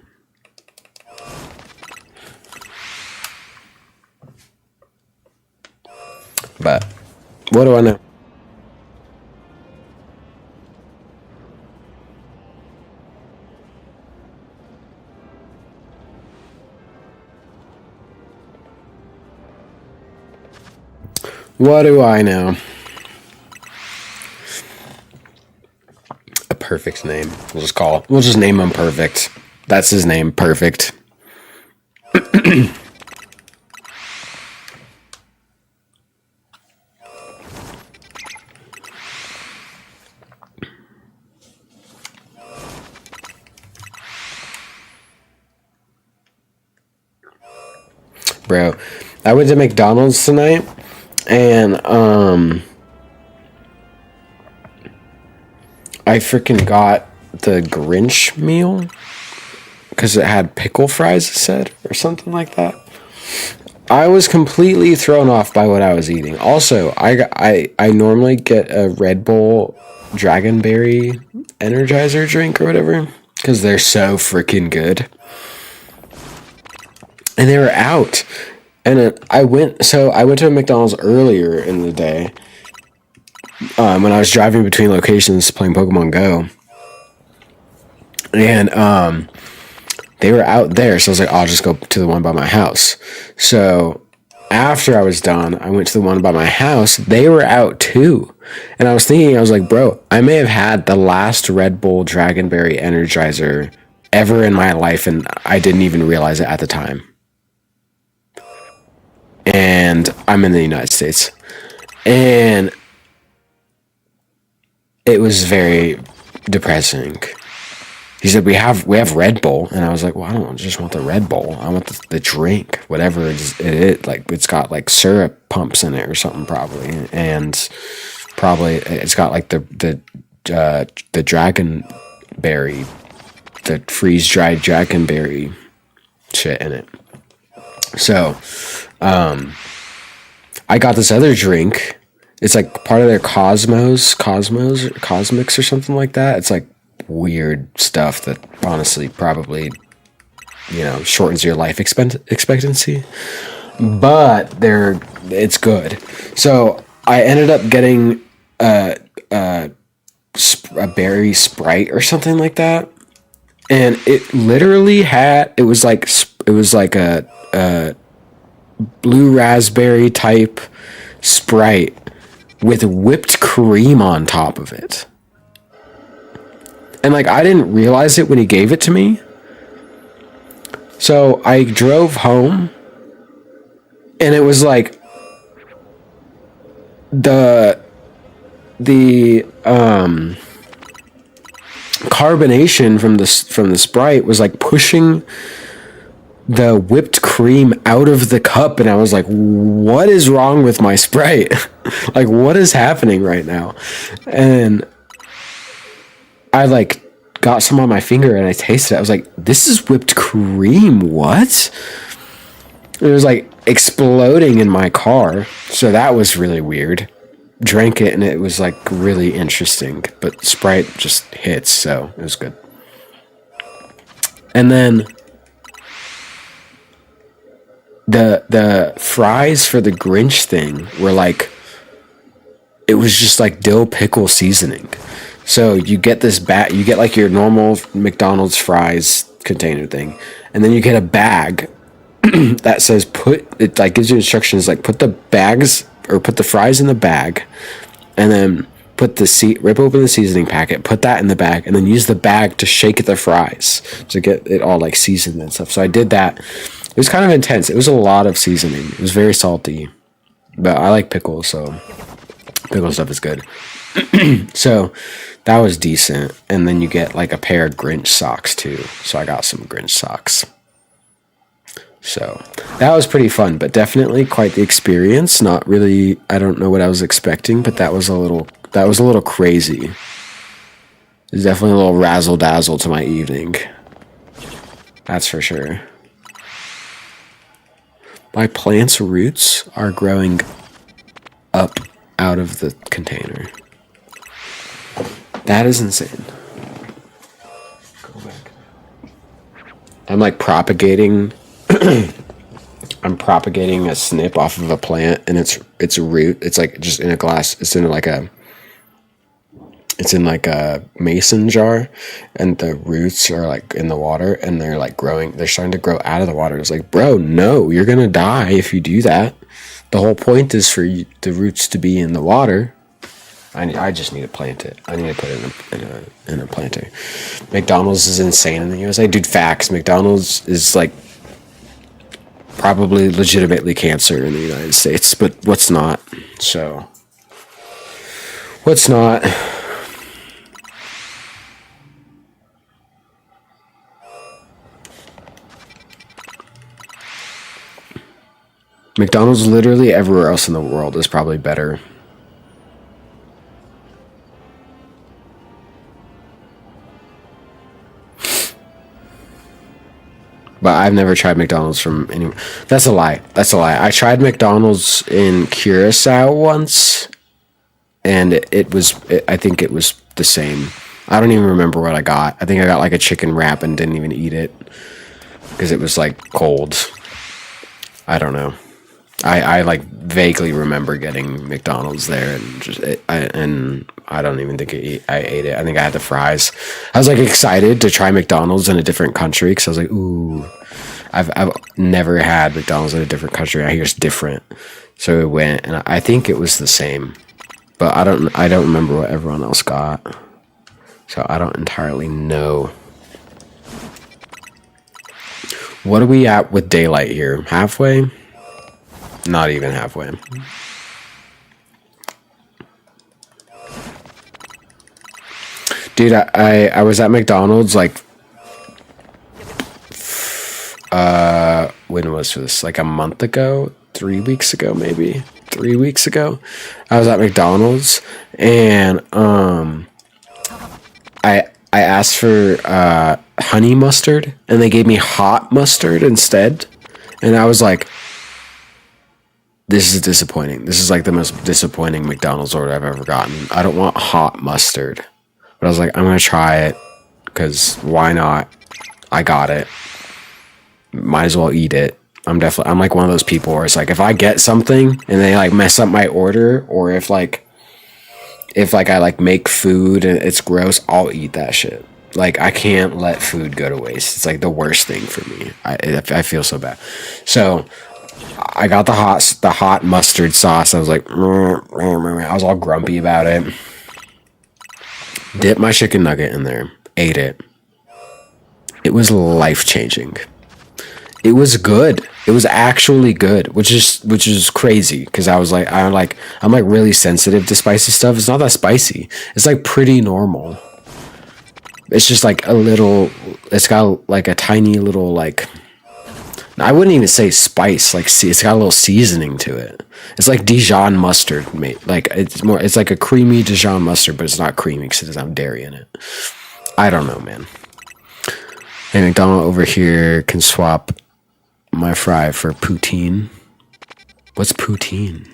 But what do I know? What do I know? A perfect name. We'll just name him Perfect. That's his name, Perfect. Bro, I went to McDonald's tonight. And, I freaking got the Grinch meal because it had pickle fries, it said, or something like that. I was completely thrown off by what I was eating. Also, I normally get a Red Bull Dragonberry Energizer drink or whatever because they're so freaking good. And they were out. And I went to a McDonald's earlier in the day when I was driving between locations playing Pokemon Go. And they were out there, so I was like, I'll just go to the one by my house. So after I was done, I went to the one by my house. They were out too. And I was like, bro, I may have had the last Red Bull Dragonberry Energizer ever in my life, and I didn't even realize it at the time. And I'm in the United States. And it was very depressing. He said, we have Red Bull. And I was like, well, I don't just want the Red Bull. I want the drink, whatever it is. Like, it's got like syrup pumps in it or something probably. And probably it's got like the dragonberry, the freeze-dried dragonberry shit in it. So, I got this other drink. It's like part of their Cosmics or something like that. It's like weird stuff that honestly probably, shortens your life expectancy. But it's good. So I ended up getting a berry Sprite or something like that, and it literally it was like a blue raspberry type Sprite with whipped cream on top of it. And like, I didn't realize it when he gave it to me. So I drove home, and it was like the carbonation from the Sprite was like pushing the whipped cream out of the cup, and I was like, what is wrong with my Sprite? Like, what is happening right now? And I like got some on my finger and I tasted it. I was like, this is whipped cream. What? It was like exploding in my car. So that was really weird. Drank it and it was like really interesting, but Sprite just hits, so it was good. And then the fries for the Grinch thing were like, it was just like dill pickle seasoning. So you get this you get like your normal McDonald's fries container thing, and then you get a bag that says it like gives you instructions like put the fries in the bag, and then rip open the seasoning packet, put that in the bag, and then use the bag to shake the fries to get it all like seasoned and stuff. So I did that. It was kind of intense. It was a lot of seasoning. It was very salty, but I like pickles, so pickle stuff is good. So that was decent. And then you get like a pair of Grinch socks too. So I got some Grinch socks. So that was pretty fun, but definitely quite the experience. Not really, I don't know what I was expecting, but that was a little crazy. It was definitely a little razzle dazzle to my evening. That's for sure. My plant's roots are growing up out of the container. That is insane. Go back. I'm like propagating. I'm propagating a snip off of a plant, and it's a root. It's like just in a glass. It's in like a mason jar, and the roots are like in the water, and they're like growing. They're starting to grow out of the water. It's like, bro, no, you're gonna die if you do that. The whole point is for the roots to be in the water. I just need to plant it. I need to put it in a planter. McDonald's is insane in the USA. Dude, facts. McDonald's is like probably legitimately cancer in the United States, but what's not? So, what's not? McDonald's literally everywhere else in the world is probably better. But I've never tried McDonald's from anywhere. That's a lie. I tried McDonald's in Curacao once, and I think it was the same. I don't even remember what I got. I think I got like a chicken wrap and didn't even eat it because it was like cold. I don't know. I like vaguely remember getting McDonald's there, and I don't even think I ate it. I think I had the fries. I was like excited to try McDonald's in a different country because I was like, ooh, I've never had McDonald's in a different country. I hear it's different, so it went, and I think it was the same, but I don't remember what everyone else got, so I don't entirely know. What are we at with daylight here? Halfway? Not even halfway. Dude, I was at McDonald's like when was this? Like a month ago, 3 weeks ago, maybe 3 weeks ago. I was at McDonald's and I asked for honey mustard and they gave me hot mustard instead. And I was like, this is disappointing. This is like the most disappointing McDonald's order I've ever gotten. I don't want hot mustard. But I was like, I'm going to try it because why not? I got it. Might as well eat it. I'm like one of those people where it's like, if I get something and they like mess up my order, or if I like make food and it's gross, I'll eat that shit. Like, I can't let food go to waste. It's like the worst thing for me. I feel so bad. So I got the hot mustard sauce. I was like, I was all grumpy about it. Dipped my chicken nugget in there. Ate it. It was life-changing. It was good. It was actually good, which is crazy because I'm really sensitive to spicy stuff. It's not that spicy. It's like pretty normal. It's just like it's got like a tiny little like, I wouldn't even say spice. Like, see, it's got a little seasoning to it. It's like Dijon mustard, mate. Like it's like a creamy Dijon mustard, but it's not creamy because it doesn't have dairy in it. I don't know, man. Hey, McDonald over here can swap my fry for poutine. What's poutine?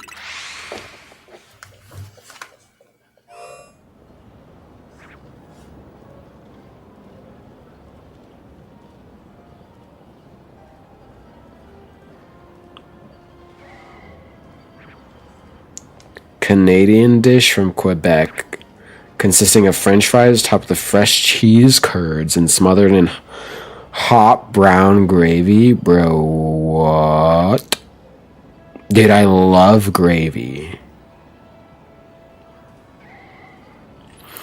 Canadian dish from Quebec, consisting of French fries topped with fresh cheese curds and smothered in hot brown gravy. Bro, what? Dude, I love gravy.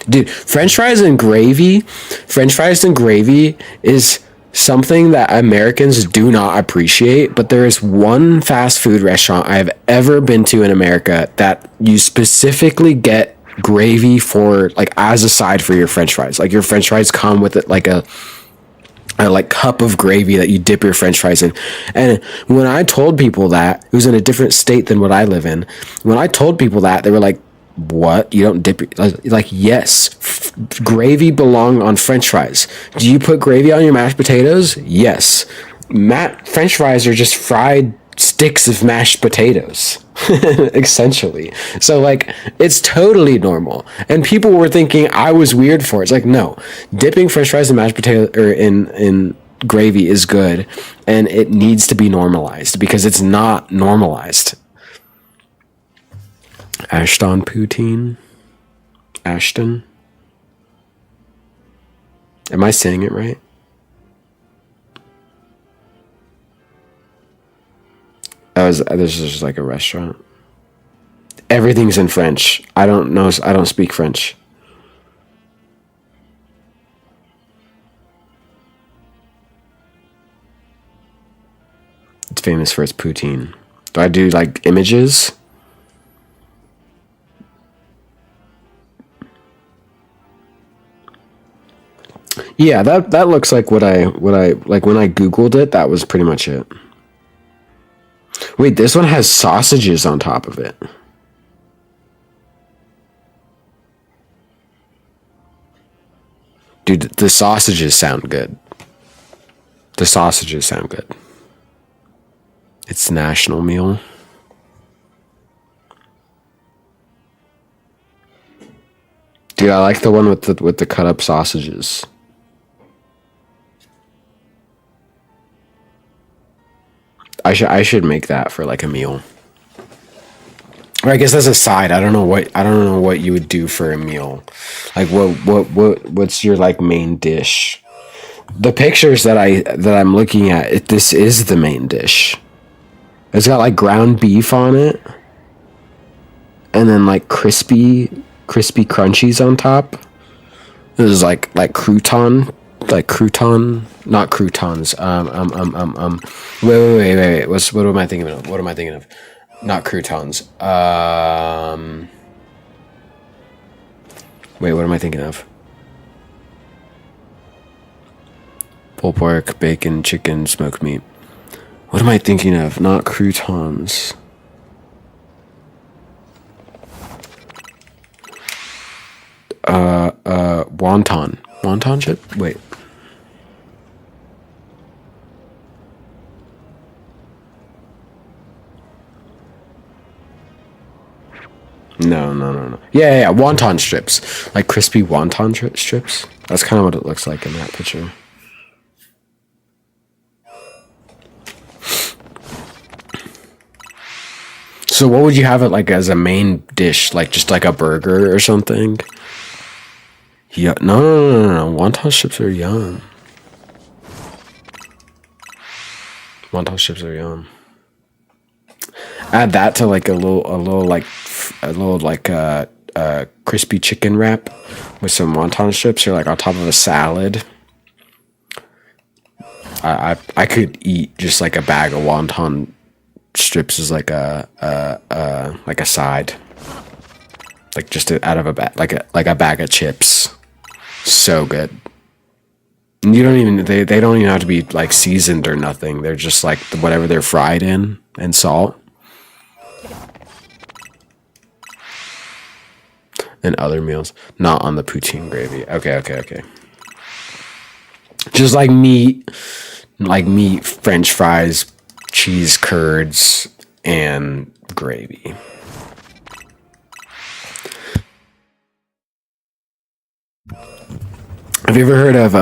Dude, French fries and gravy is something that Americans do not appreciate, but there is one fast food restaurant I've ever been to in America that you specifically get gravy for, like, as a side for your French fries. Like, your French fries come with it like a like cup of gravy that you dip your French fries in. And when I told people that, it was in a different state than what I live in. When I told people that, they were like, what? You don't dip your, like yes, gravy belong on French fries. Do you put gravy on your mashed potatoes? Yes. French fries are just fried sticks of mashed potatoes, essentially. So like, it's totally normal. And people were thinking I was weird for it. It's like, no, dipping French fries in mashed potato or in gravy is good, and it needs to be normalized because it's not normalized. Ashton poutine. Ashton. Am I saying it right? This is just like a restaurant. Everything's in French. I don't know. I don't speak French. It's famous for its poutine. Do I do like images? Yeah, that looks like what I like when I Googled it. That was pretty much it. Wait, this one has sausages on top of it. Dude, the sausages sound good. The sausages sound good. It's national meal. Dude, I like the one with the cut up sausages. I should make that for like a meal. Or I guess as a side. I don't know what you would do for a meal. Like what's your like main dish? The pictures that I'm looking at, this is the main dish. It's got like ground beef on it. And then like crispy crunchies on top. This is like crouton, not croutons. Wait. What am I thinking of? Not croutons. Wait, what am I thinking of? Pulled pork, bacon, chicken, smoked meat. What am I thinking of? Not croutons. Wonton. Wonton chip? Wait. No. Yeah. Wonton strips. Like crispy wonton strips. That's kind of what it looks like in that picture. So what would you have it like as a main dish? Like just like a burger or something? Yeah, no. Wonton strips are yum. Wonton strips are yum. Add that to like a little crispy chicken wrap with some wonton strips, or like on top of a salad. I could eat just like a bag of wonton strips as like a side, like just out of a bag, like a bag of chips. So good. And you don't even they don't even have to be like seasoned or nothing. They're just like whatever they're fried in and salt. And other meals, not on the poutine gravy. Okay. Just like meat, French fries, cheese curds, and gravy. Have you ever heard of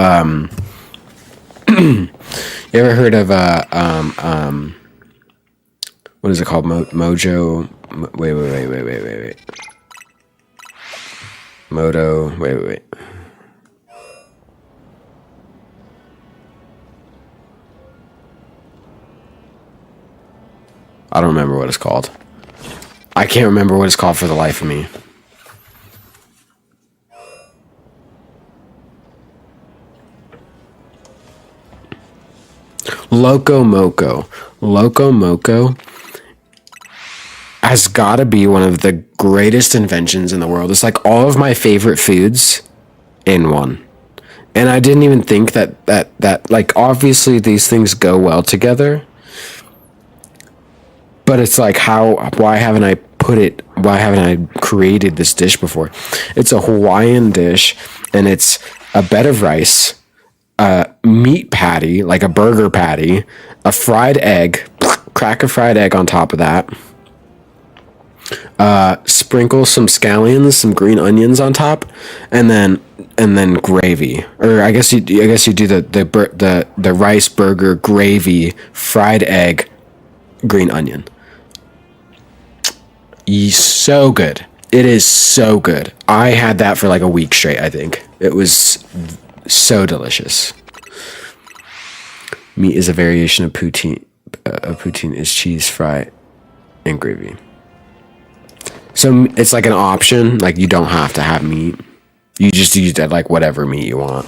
what is it called? Mojo. Wait. Moto. Wait. I don't remember what it's called. I can't remember what it's called for the life of me. Loco Moco has got to be one of the greatest inventions in the world. It's like all of my favorite foods in one. And I didn't even think that like obviously these things go well together. But it's like why haven't I created this dish before? It's a Hawaiian dish, and it's a bed of rice, a meat patty, like a burger patty, a fried egg, crack a fried egg on top of that. Sprinkle some scallions, some green onions on top, and then gravy. Or I guess you do the rice burger gravy, fried egg, green onion. So good. It is so good. I had that for like a week straight, I think. It was so delicious. Meat is a variation of poutine. Poutine is cheese, fry, and gravy. So it's like an option. Like you don't have to have meat. You just use that like whatever meat you want.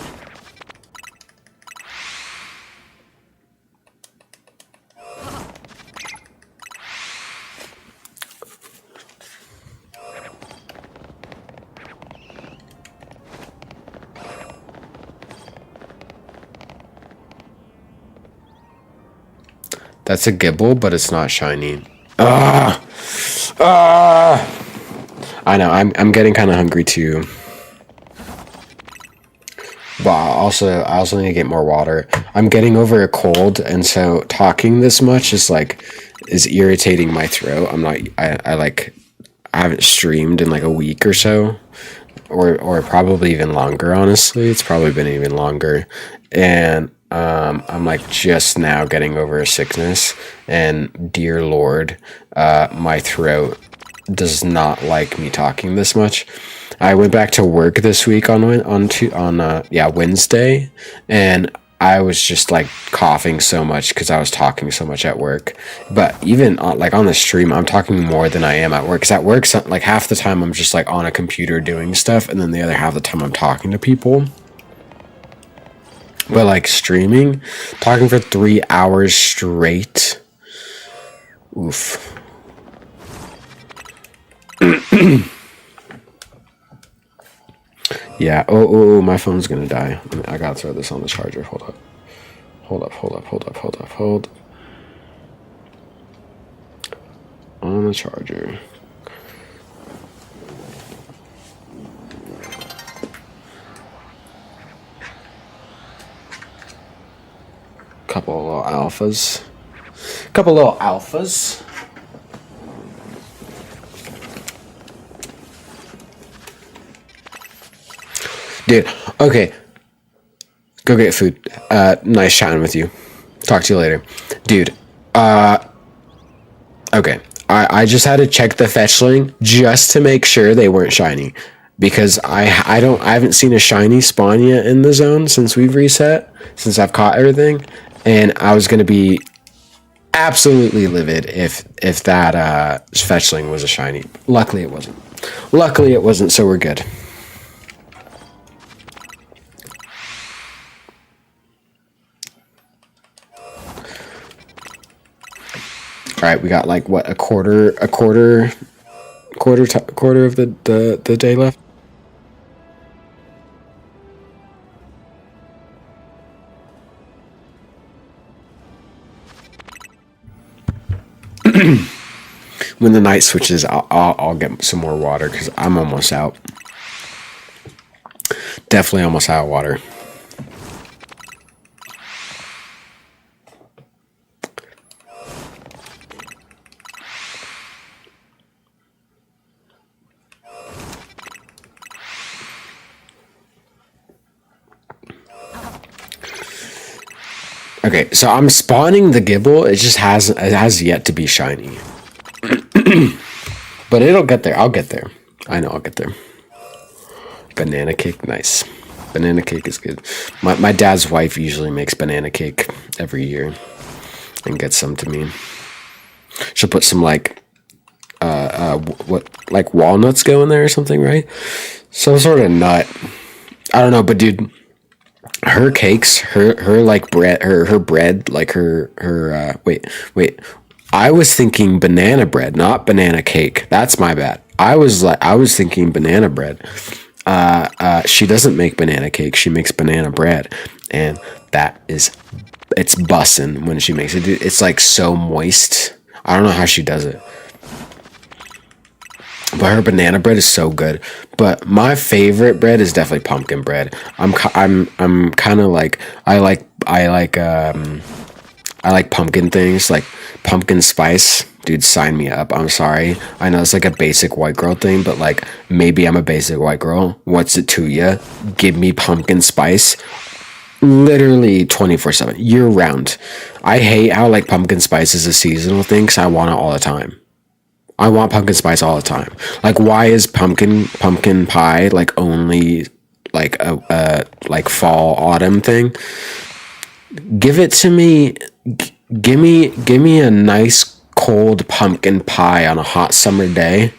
That's a gibble, but it's not shiny. I know. I'm getting kind of hungry too. But I also need to get more water. I'm getting over a cold, and so talking this much is irritating my throat. I haven't streamed in like a week or so, or probably even longer. Honestly, it's probably been even longer, and I'm like just now getting over a sickness, and dear Lord, my throat does not like me talking this much. I went back to work this week on Wednesday, and I was just like coughing so much because I was talking so much at work. But even on the stream, I'm talking more than I am at work. Because at work, like half the time I'm just like on a computer doing stuff, and then the other half of the time I'm talking to people. But like streaming, talking for 3 hours straight, oof. Yeah. Oh, my phone's gonna die. I gotta throw this on the charger. Hold up. Hold. On the charger. Couple little alphas. Dude, okay. Go get food. Nice chatting with you. Talk to you later. Dude, okay. I just had to check the fetchling just to make sure they weren't shiny. Because I haven't seen a shiny spawn yet in the zone since we've reset, since I've caught everything. And I was gonna be absolutely livid if that fetchling was a shiny. Luckily it wasn't, so we're good. All right, we got like what, a quarter of the day left. When the night switches, I'll get some more water because I'm almost out. Definitely almost out of water. Okay, so I'm spawning the Gibble. It has yet to be shiny. But it'll get there. I'll get there. I know I'll get there. Banana cake, nice. Banana cake is good. My dad's wife usually makes banana cake every year and gets some to me. She'll put some like walnuts go in there or something, right? Some sort of nut. I don't know, but dude, her cakes, her like bread, her bread, like her wait. I was thinking banana bread, not banana cake. That's my bad. I was thinking banana bread. She doesn't make banana cake. She makes banana bread, and it's bussin' when she makes it. It's like so moist. I don't know how she does it, but her banana bread is so good. But my favorite bread is definitely pumpkin bread. I'm kind of like I like pumpkin things, like pumpkin spice. Dude, sign me up. I'm sorry. I know it's like a basic white girl thing, but like maybe I'm a basic white girl. What's it to ya? Give me pumpkin spice. Literally 24/7, year round. I hate how like pumpkin spice is a seasonal thing because I want it all the time. I want pumpkin spice all the time. Like, why is pumpkin pie like only like a like fall autumn thing? Give it to me. Give me a nice cold pumpkin pie on a hot summer day.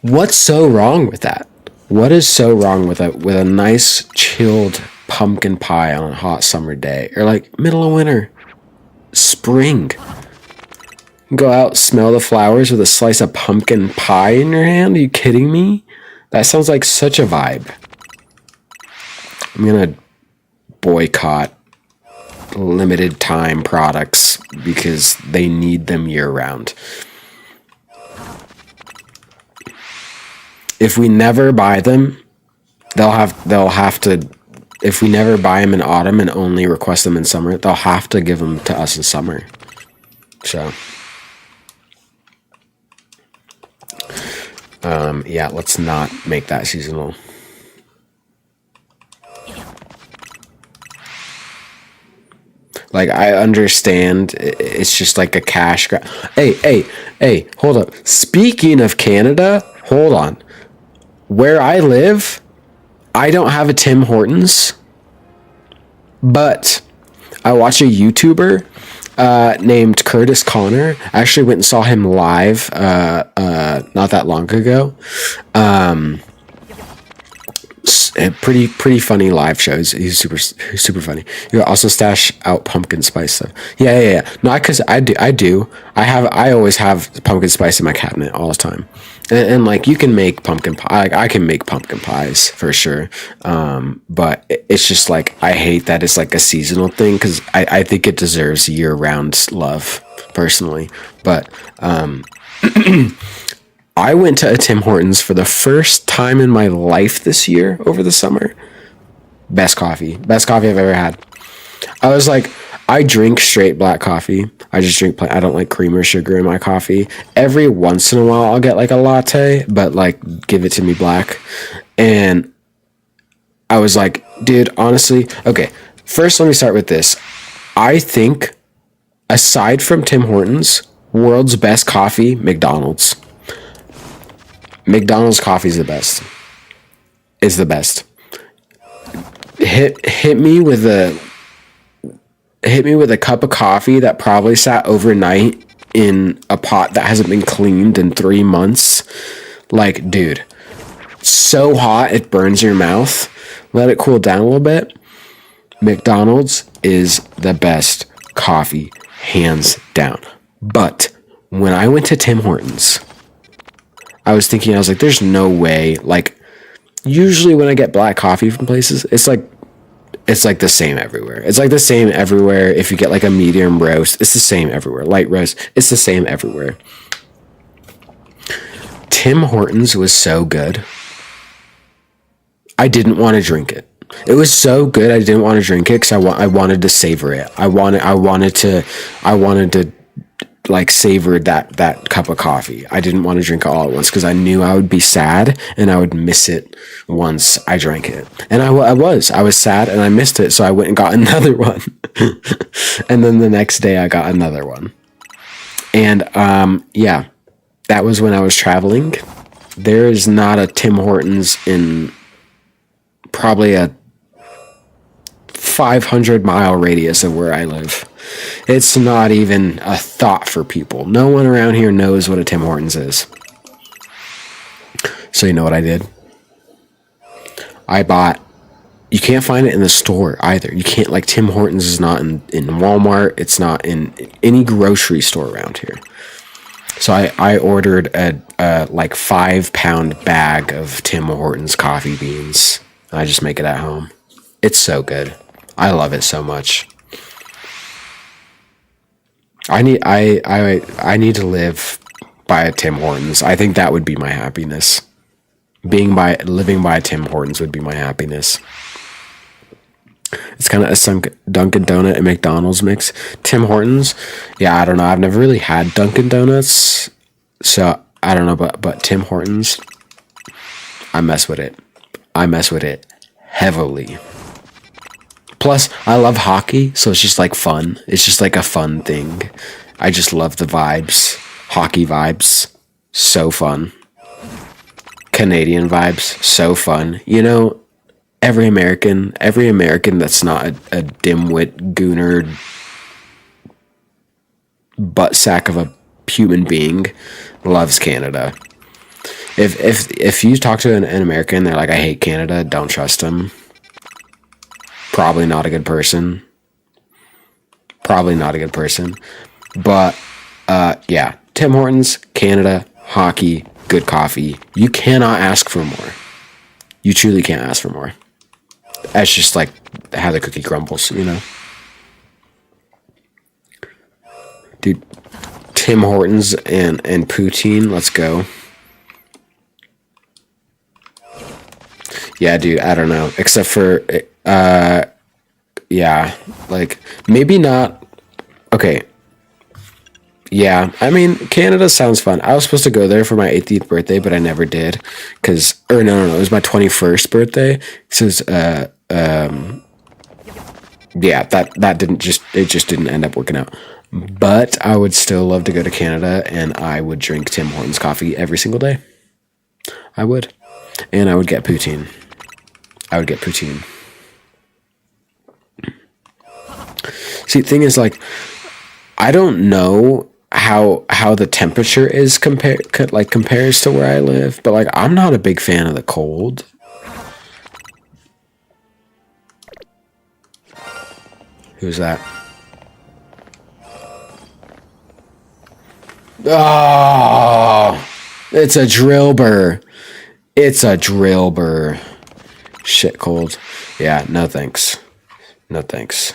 What's so wrong with that? What is so wrong with a nice chilled pumpkin pie on a hot summer day, or like middle of winter, spring? Go out, smell the flowers with a slice of pumpkin pie in your hand? Are you kidding me? That sounds like such a vibe. I'm gonna boycott limited time products because they need them year round. If we never buy them, they'll have to. If we never buy them in autumn and only request them in summer, they'll have to give them to us in summer. So, yeah, let's not make that seasonal. Like, I understand it's just like a cash grab. Hey, hold up. Speaking of Canada, hold on. Where I live, I don't have a Tim Hortons, but I watch a YouTuber named Curtis Connor. I actually went and saw him live not that long ago. Pretty funny live shows. He's super funny. You also stash out pumpkin spice stuff. Yeah. No, because I do. I always have pumpkin spice in my cabinet all the time. And like you can make pumpkin pie. Like, I can make pumpkin pies for sure. But it's just like I hate that it's like a seasonal thing because I think it deserves year round love personally. But I went to a Tim Hortons for the first time in my life this year over the summer. Best coffee I've ever had. I was like, I drink straight black coffee. I just drink plain. I don't like cream or sugar in my coffee. Every once in a while, I'll get like a latte, but like, give it to me black. And I was like, dude, honestly, okay. First, let me start with this. I think, aside from Tim Hortons, world's best coffee, McDonald's. McDonald's coffee is the best. Is the best. Hit me with a cup of coffee that probably sat overnight in a pot that hasn't been cleaned in 3 months. Like, dude, so hot it burns your mouth. Let it cool down a little bit. McDonald's is the best coffee, hands down. But when I went to Tim Hortons, I was like, there's no way. Like, usually when I get black coffee from places, it's like the same everywhere. It's like the same everywhere. If you get like a medium roast, it's the same everywhere. Light roast, it's the same everywhere. Tim Hortons was so good. I didn't want to drink it. It was so good. I didn't want to drink it because I wanted to savor it. I wanted to like savor that cup of coffee. I didn't want to drink it all at once because I knew I would be sad and I would miss it once I drank it. And I was sad and I missed it. So I went and got another one. And then the next day I got another one. And yeah, that was when I was traveling. There is not a Tim Hortons in probably a 500-mile radius of where I live. It's not even a thought for people. No one around here knows what a Tim Hortons is. So you know what I did? You can't find it in the store either. You can't, like, Tim Hortons is not in Walmart. It's not in any grocery store around here. So I ordered a like 5-pound bag of Tim Hortons coffee beans. I just make it at home. It's so good. I love it so much. I need to live by a Tim Hortons. I think that would be my happiness. Living by a Tim Hortons would be my happiness. It's kind of a Dunkin' Donut and McDonald's mix. Tim Hortons, yeah, I don't know. I've never really had Dunkin' Donuts, so I don't know. But Tim Hortons, I mess with it. I mess with it heavily. Plus, I love hockey, so it's just like fun. It's just like a fun thing. I just love the vibes. Hockey vibes, so fun. Canadian vibes, so fun. You know, every American that's not a dimwit, gooner, butt sack of a human being loves Canada. If you talk to an American, they're like, I hate Canada, don't trust them. Probably not a good person. But, yeah. Tim Hortons, Canada, hockey, good coffee. You cannot ask for more. You truly can't ask for more. That's just like how the cookie crumbles, you know? Dude, Tim Hortons and poutine, let's go. Yeah, dude, I don't know. Except for, yeah, like, maybe not. Okay. Yeah, I mean, Canada sounds fun. I was supposed to go there for my 18th birthday, but I never did. No, it was my 21st birthday. Yeah, it just didn't end up working out. But I would still love to go to Canada, and I would drink Tim Hortons coffee every single day. I would. And I would get poutine. See, the thing is, like, I don't know how the temperature is compares to where I live, but like, I'm not a big fan of the cold. Who's that? Oh, It's a drill burr. It's a drill burr. Shit cold. Yeah, no thanks. No thanks.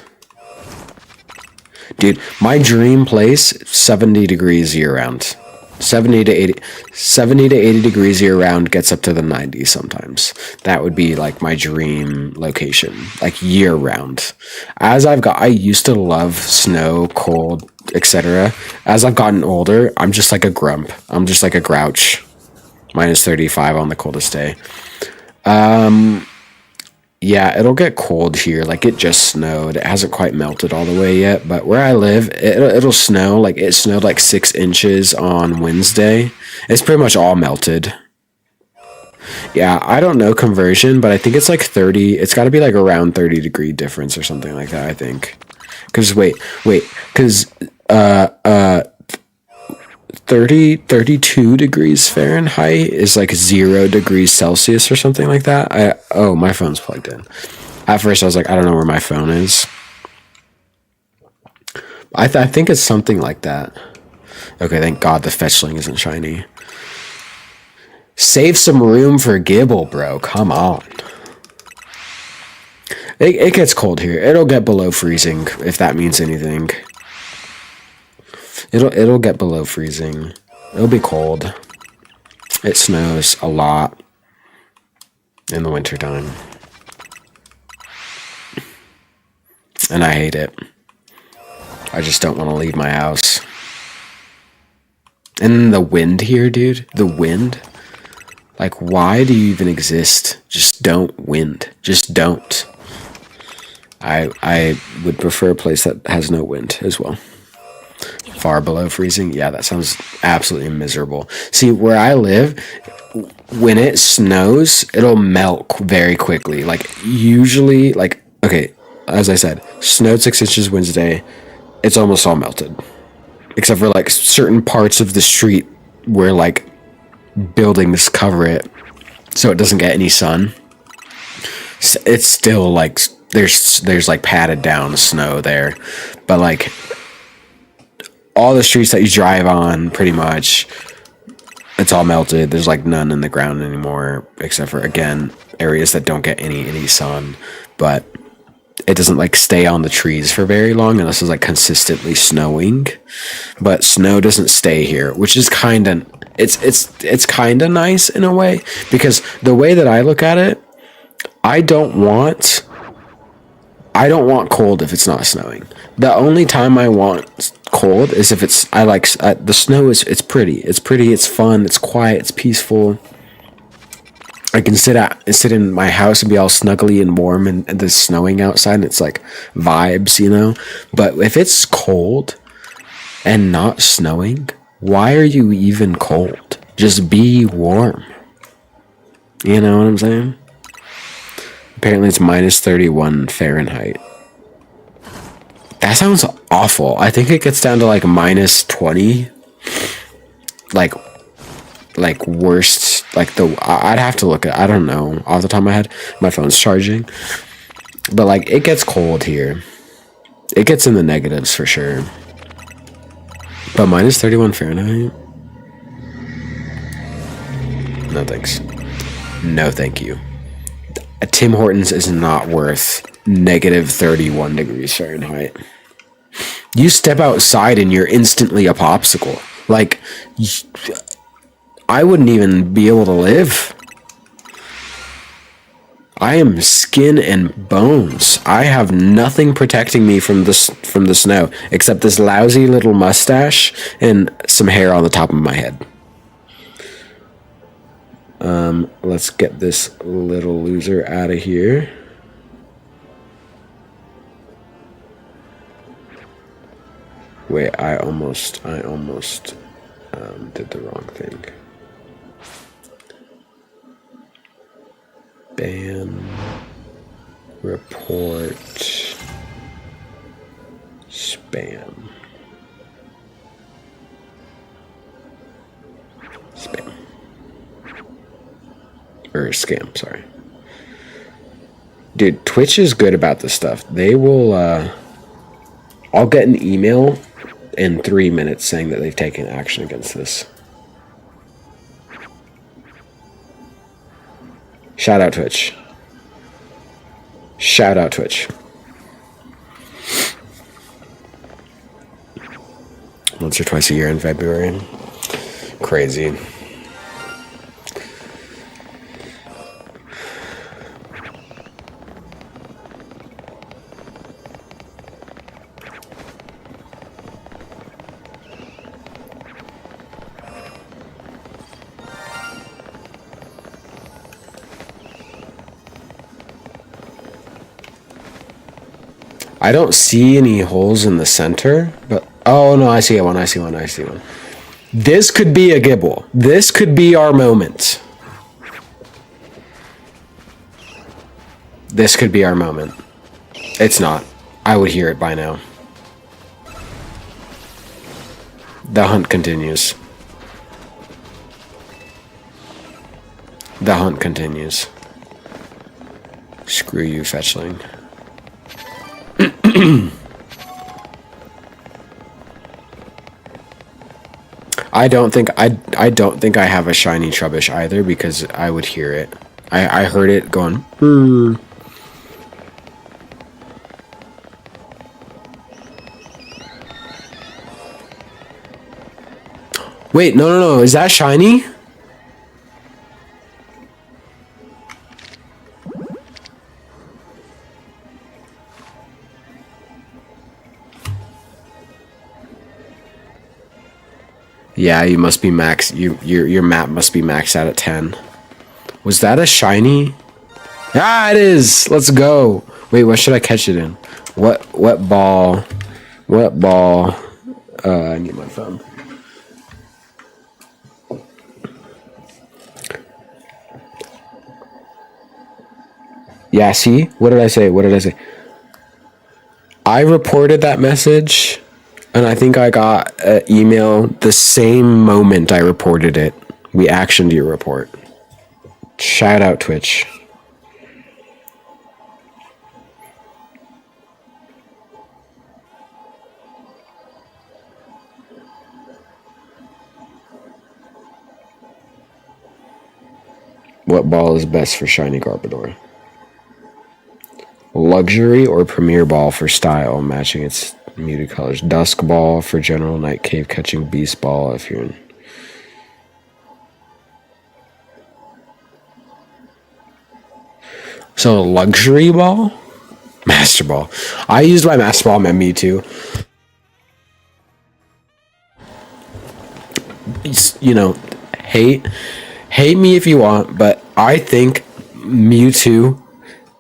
Dude, my dream place, 70 degrees year round. 70 to 80 degrees year round, gets up to the 90s sometimes. That would be like my dream location, like year round. I used to love snow, cold, etc. As I've gotten older, I'm just like a grump. I'm just like a grouch. -35 on the coldest day. Yeah, it'll get cold here. Like, it just snowed. It hasn't quite melted all the way yet, but where I live, it'll snow. Like, it snowed like 6 inches on Wednesday. It's pretty much all melted. Yeah, I don't know conversion, but I think it's like 30. It's got to be like around 30-degree difference or something like that, I think. Because, because 32 degrees Fahrenheit is like 0 degrees Celsius or something like that. Oh, my phone's plugged in. At first I was like, I don't know where my phone is. I think it's something like that. Okay, thank God the fetchling isn't shiny. Save some room for Gibble, bro. Come on. It gets cold here. It'll get below freezing, if that means anything. It'll get below freezing. It'll be cold. It snows a lot in the wintertime. And I hate it. I just don't want to leave my house. And the wind here, dude. The wind. Like, why do you even exist? Just don't wind. Just don't. I would prefer a place that has no wind as well. Far below freezing? Yeah, that sounds absolutely miserable. See, where I live, when it snows, it'll melt very quickly. Like, usually, like, okay, as I said, snowed 6 inches Wednesday. It's almost all melted. Except for, like, certain parts of the street where, like, buildings cover it so it doesn't get any sun. It's still, like, there's like, padded down snow there. But, like, all the streets that you drive on, pretty much, it's all melted. There's like none in the ground anymore, except for, again, areas that don't get any sun. But it doesn't like stay on the trees for very long unless it's like consistently snowing. But snow doesn't stay here, which is kind of it's kind of nice in a way, because the way that I look at it, I don't want cold if it's not snowing. The only time I want cold is if it's the snow is it's pretty, it's fun, it's quiet, it's peaceful. I can sit in my house and be all snuggly and warm, and there's snowing outside, and it's like vibes, you know. But if it's cold and not snowing, why are you even cold? Just be warm. You know what I'm saying? Apparently it's -31 Fahrenheit. That sounds awful. I think it gets down to like -20. Like worst, like I'd have to look at, I don't know off the top of my head. My phone's charging. But like, it gets cold here. It gets in the negatives for sure. But -31 Fahrenheit? No thanks. No thank you. Tim Hortons is not worth -31 degrees Fahrenheit. You step outside and you're instantly a popsicle. Like, I wouldn't even be able to live. I am skin and bones. I have nothing protecting me from the snow except this lousy little mustache and some hair on the top of my head. Let's get this little loser out of here. Wait, I almost did the wrong thing. Ban, report, spam. Or scam, sorry. Dude, Twitch is good about this stuff. They will, I'll get an email in 3 minutes saying that they've taken action against this. Shout out Twitch. Shout out Twitch. Once or twice a year in February. Crazy. I don't see any holes in the center, but oh no, I see one. This could be a Gibble. This could be our moment. This could be our moment. It's not. I would hear it by now. The hunt continues. The hunt continues. Screw you, Fetchling. I don't think I have a shiny Trubbish either because I would hear it. I heard it going. Wait, no. Is that shiny? Yeah, you must be max. Your map must be maxed out at 10. Was that a shiny? Ah, it is. Let's go. Wait, what should I catch it in? What ball? What ball? I need my phone. Yeah, see? What did I say? I reported that message. And I think I got an email the same moment I reported it. We actioned your report. Shout out Twitch. What ball is best for shiny Garbodor? Luxury or Premier Ball for style, matching its muted colors. Dusk Ball for general, night cave catching, Beast Ball if you're in. So Luxury Ball? Master Ball. I used my Master Ball on my Mewtwo. You know, hate me if you want, but I think Mewtwo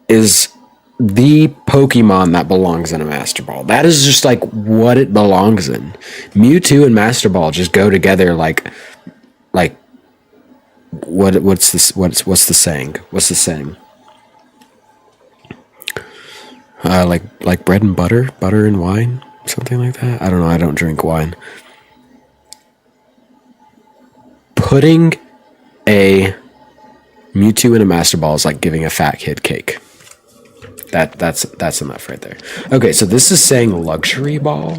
is the Pokemon that belongs in a Master Ball. That is just like what it belongs in. Mewtwo and Master Ball just go together like what's the saying? What's the saying? Like bread and butter and wine, something like that. I don't know. I don't drink wine. Putting a Mewtwo in a Master Ball is like giving a fat kid cake. That's enough right there. Okay, so this is saying Luxury Ball.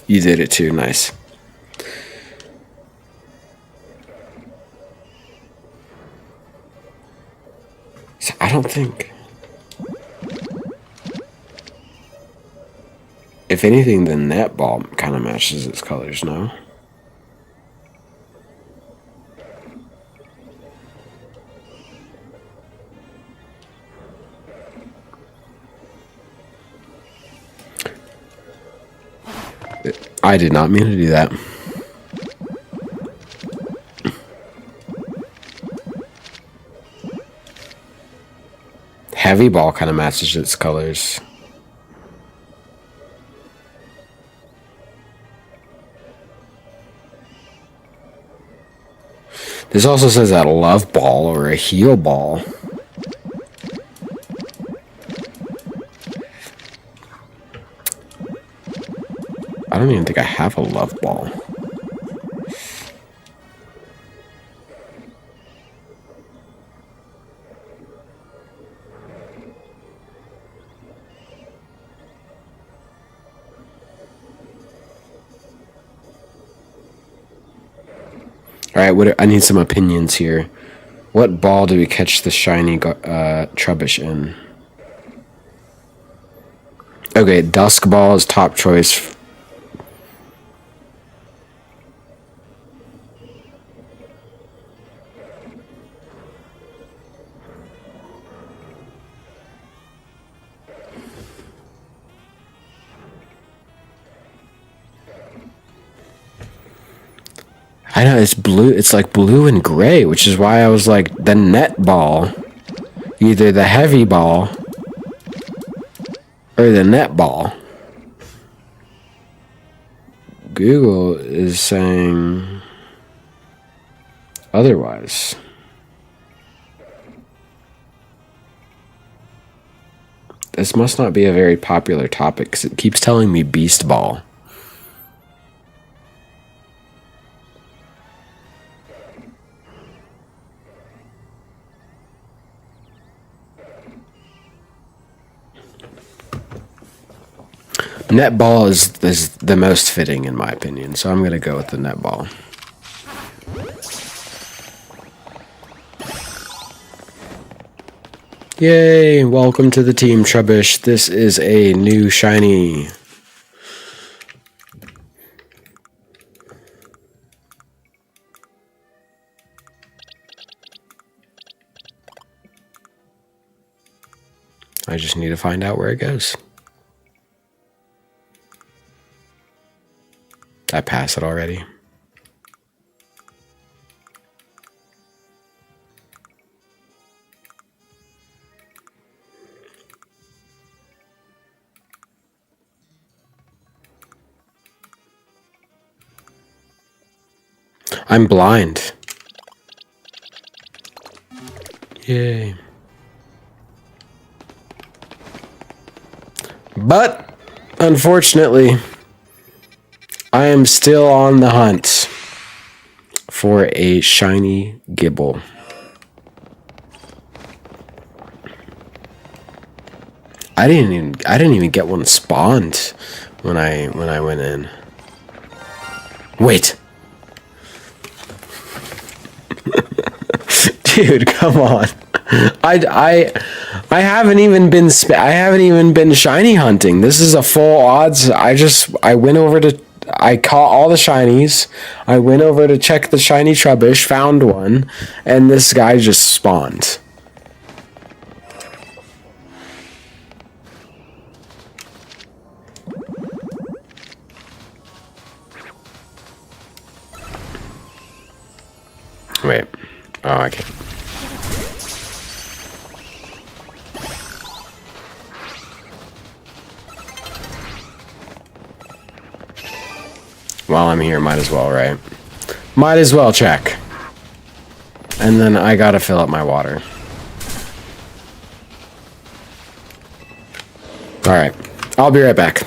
You did it too, nice. So I don't think. If anything, the net ball kind of matches its colors, no? I did not mean to do that. Heavy ball kind of matches its colors. This also says that love ball or a heal ball. I don't even think I have a love ball. All right, I need some opinions here. What ball do we catch the shiny Trubbish in? Okay, Dusk Ball is top choice. I know, it's blue. It's like blue and gray, which is why I was like, the net ball. Either the heavy ball or the net ball. Google is saying otherwise. This must not be a very popular topic because it keeps telling me Beast Ball. Netball is the most fitting in my opinion, so I'm going to go with the netball. Yay, welcome to the team, Trubbish. This is a new shiny. I just need to find out where it goes. Did I pass it already? I'm blind. Yay. But, unfortunately, I am still on the hunt for a shiny Gibble. I didn't even get one spawned when I went in. Wait. Dude, come on. I haven't even been shiny hunting. This is a full odds. I went over to I caught all the shinies. I went over to check the shiny Trubbish, found one, and this guy just spawned. Wait. Oh, I can't. While I'm here, might as well, right? Might as well check. And then I gotta fill up my water. Alright. I'll be right back.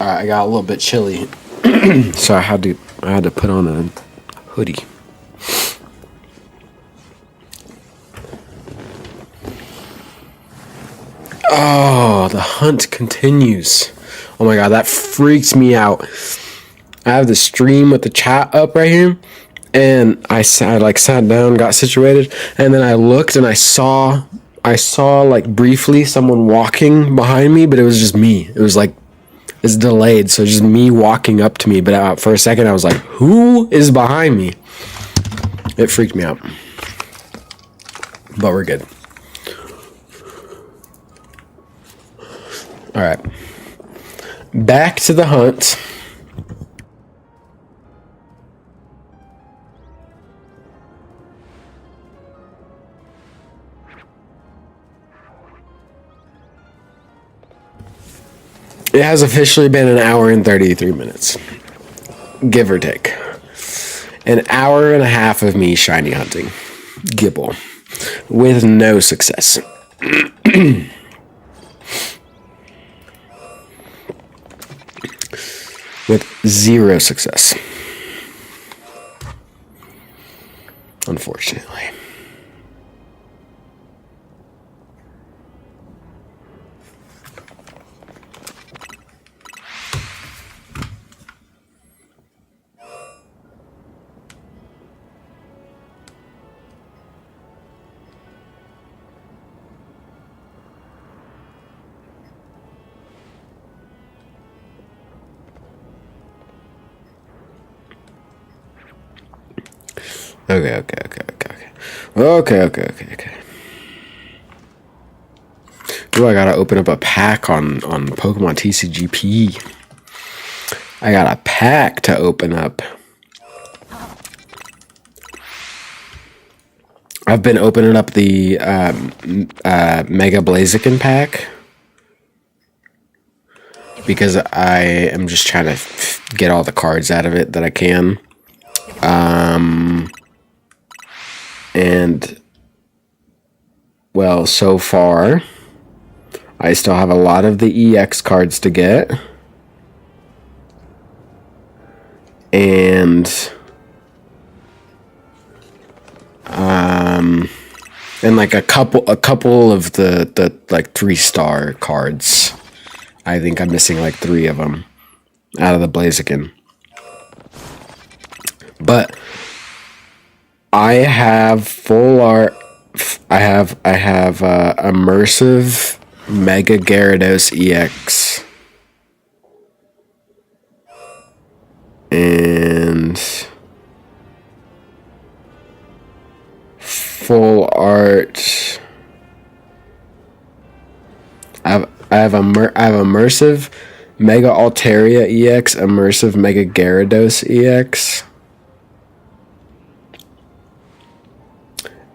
I got a little bit chilly, so I had to put on a hoodie. Oh, the hunt continues. Oh my god, that freaks me out. I have the stream with the chat up right here, and I sat down, got situated, and then I looked and I saw like briefly someone walking behind me, but it was just me. It was like it's delayed, so just me walking up to me. But for a second, I was like, "Who is behind me?" It freaked me out. But we're good. All right, back to the hunt. It has officially been an hour and 33 minutes, give or take. An hour and a half of me shiny hunting Gibble with no success. With zero success. Unfortunately. Okay. Ooh, I gotta open up a pack on Pokemon TCGP. I got a pack to open up. I've been opening up the Mega Blaziken pack because I am just trying to get all the cards out of it that I can. And, well, so far, I still have a lot of the EX cards to get. And like a couple of the like 3-star cards. I think I'm missing like 3 of them out of the Blaziken. But I have full art. I have immersive Mega Gyarados EX and full art. I have immersive Mega Altaria EX, immersive Mega Gyarados EX.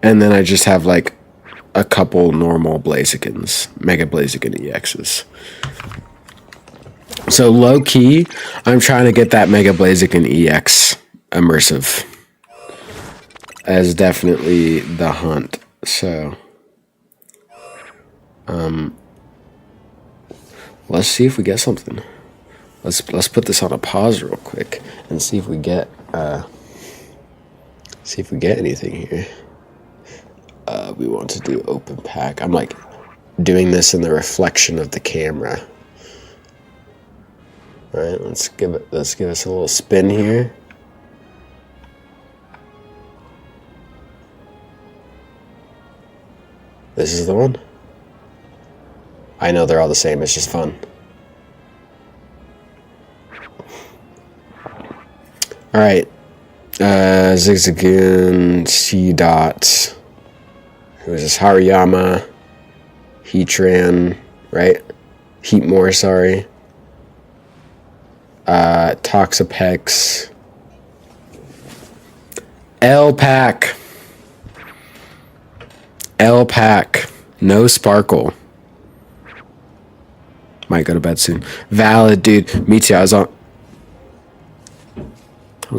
And then I just have like a couple normal Blazikens, Mega Blaziken EXs. So low key, I'm trying to get that Mega Blaziken EX immersive as definitely the hunt. So, let's see if we get something. Let's put this on a pause real quick and see if we get anything here. We want to do open pack. I'm like doing this in the reflection of the camera. All right, let's give us a little spin here. This is the one. I know they're all the same. It's just fun. All right, Zigzagoon, C-Dot. It was this Hariyama, Heatran, right? Heatmore, sorry. Toxapex. L-Pack. L-Pack. No Sparkle. Might go to bed soon. Valid, dude. Me too. I was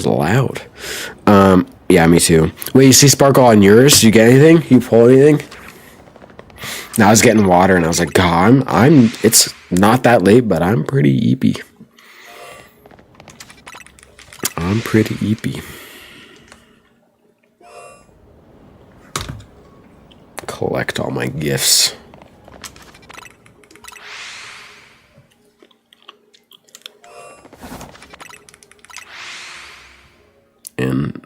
loud. Yeah, me too. Wait, you see Sparkle on yours? Did you get anything? You pull anything? No, I was getting water and I was like, God, it's not that late, but I'm pretty eepy. I'm pretty eepy. Collect all my gifts. And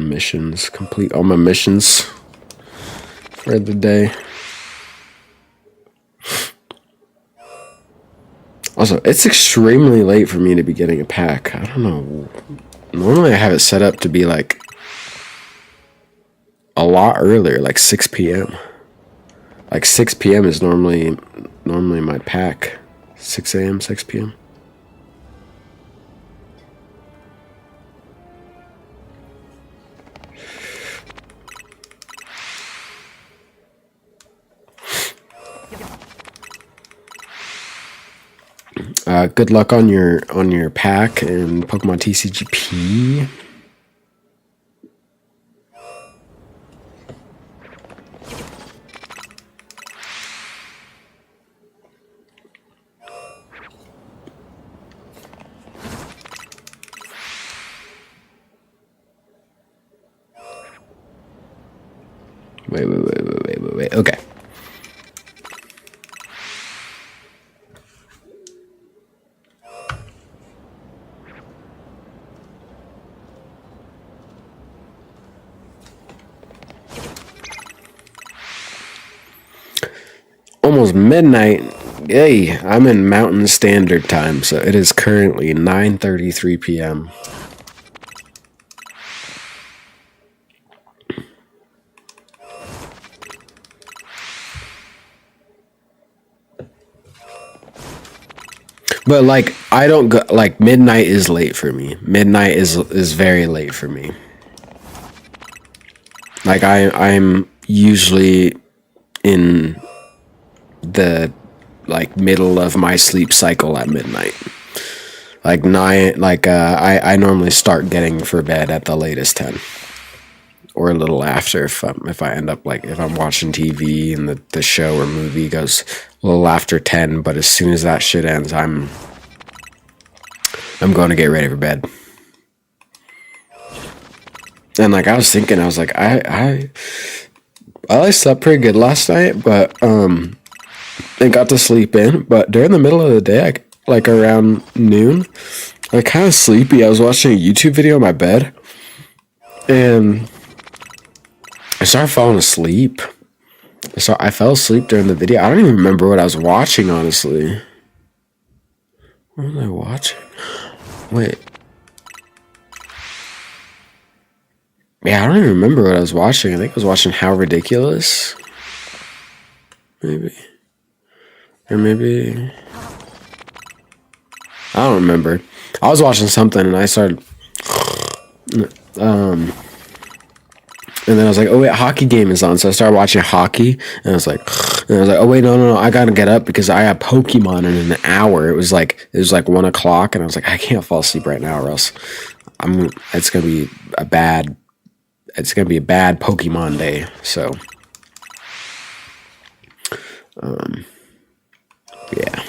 missions. Complete all my missions for the day. Also, it's extremely late for me to be getting a pack. I don't know. Normally I have it set up to be like a lot earlier, like 6 p.m. Like 6 p.m. is normally my pack. 6 a.m., 6 p.m. Good luck on your pack and Pokemon TCGP. Wait. Okay. Almost midnight. Yay, I'm in Mountain Standard Time, so it is currently 9:33 p.m. But like I don't go like midnight is late for me. Midnight is very late for me. Like I'm usually in the like middle of my sleep cycle at midnight. Like I normally start getting for bed at the latest 10. Or a little after if I end up like if I'm watching TV and the show or movie goes a little after 10, but as soon as that shit ends, I'm going to get ready for bed. And like I was thinking, I was like I slept pretty good last night, but and got to sleep in, but during the middle of the day, like around noon, I kind of sleepy. I was watching a YouTube video in my bed, and I started falling asleep. So I fell asleep during the video. I don't even remember what I was watching, honestly. What was I watching? Wait. Yeah, I don't even remember what I was watching. I think I was watching How Ridiculous. Maybe. Or maybe... I don't remember. I was watching something and I started... And then I was like, oh wait, hockey game is on. So I started watching hockey, and I was like, oh wait, no, I gotta get up because I have Pokemon in an hour. It was like 1 o'clock, and I was like, I can't fall asleep right now, or else it's gonna be a bad Pokemon day. So, yeah.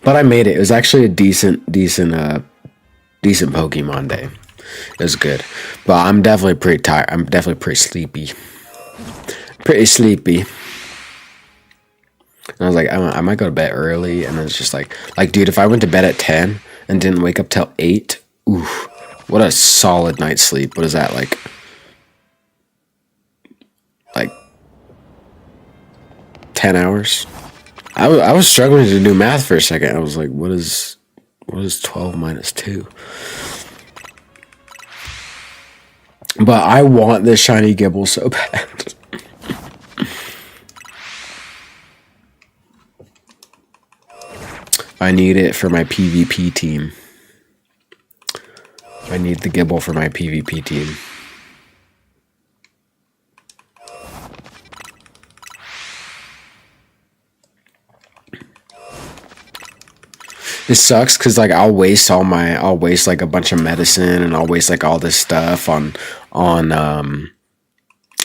But I made it. It was actually a decent Pokemon day. It was good. But I'm definitely pretty tired. I'm definitely pretty sleepy. Pretty sleepy. And I was like, I might go to bed early. And then it's just like, dude, if I went to bed at 10 and didn't wake up till 8, oof, what a solid night's sleep. What is that, like 10 hours? I was struggling to do math for a second. I was like, what is 12 minus 2? But I want this shiny Gibble so bad. I need it for my PvP team. I need the Gibble for my PvP team. It sucks because like I'll waste like a bunch of medicine and I'll waste like all this stuff on a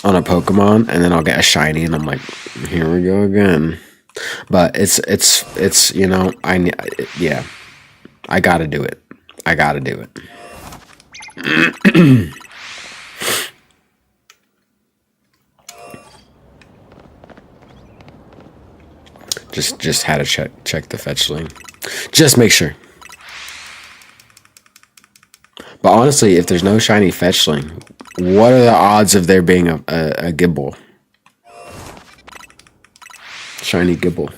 Pokemon, and then I'll get a shiny, and I'm like, here we go again. But it's you know, yeah, I gotta do it. I gotta do it. Just had to check the fetch link. Just make sure. But honestly, if there's no shiny fetchling, what are the odds of there being a Gibble? Shiny Gibble.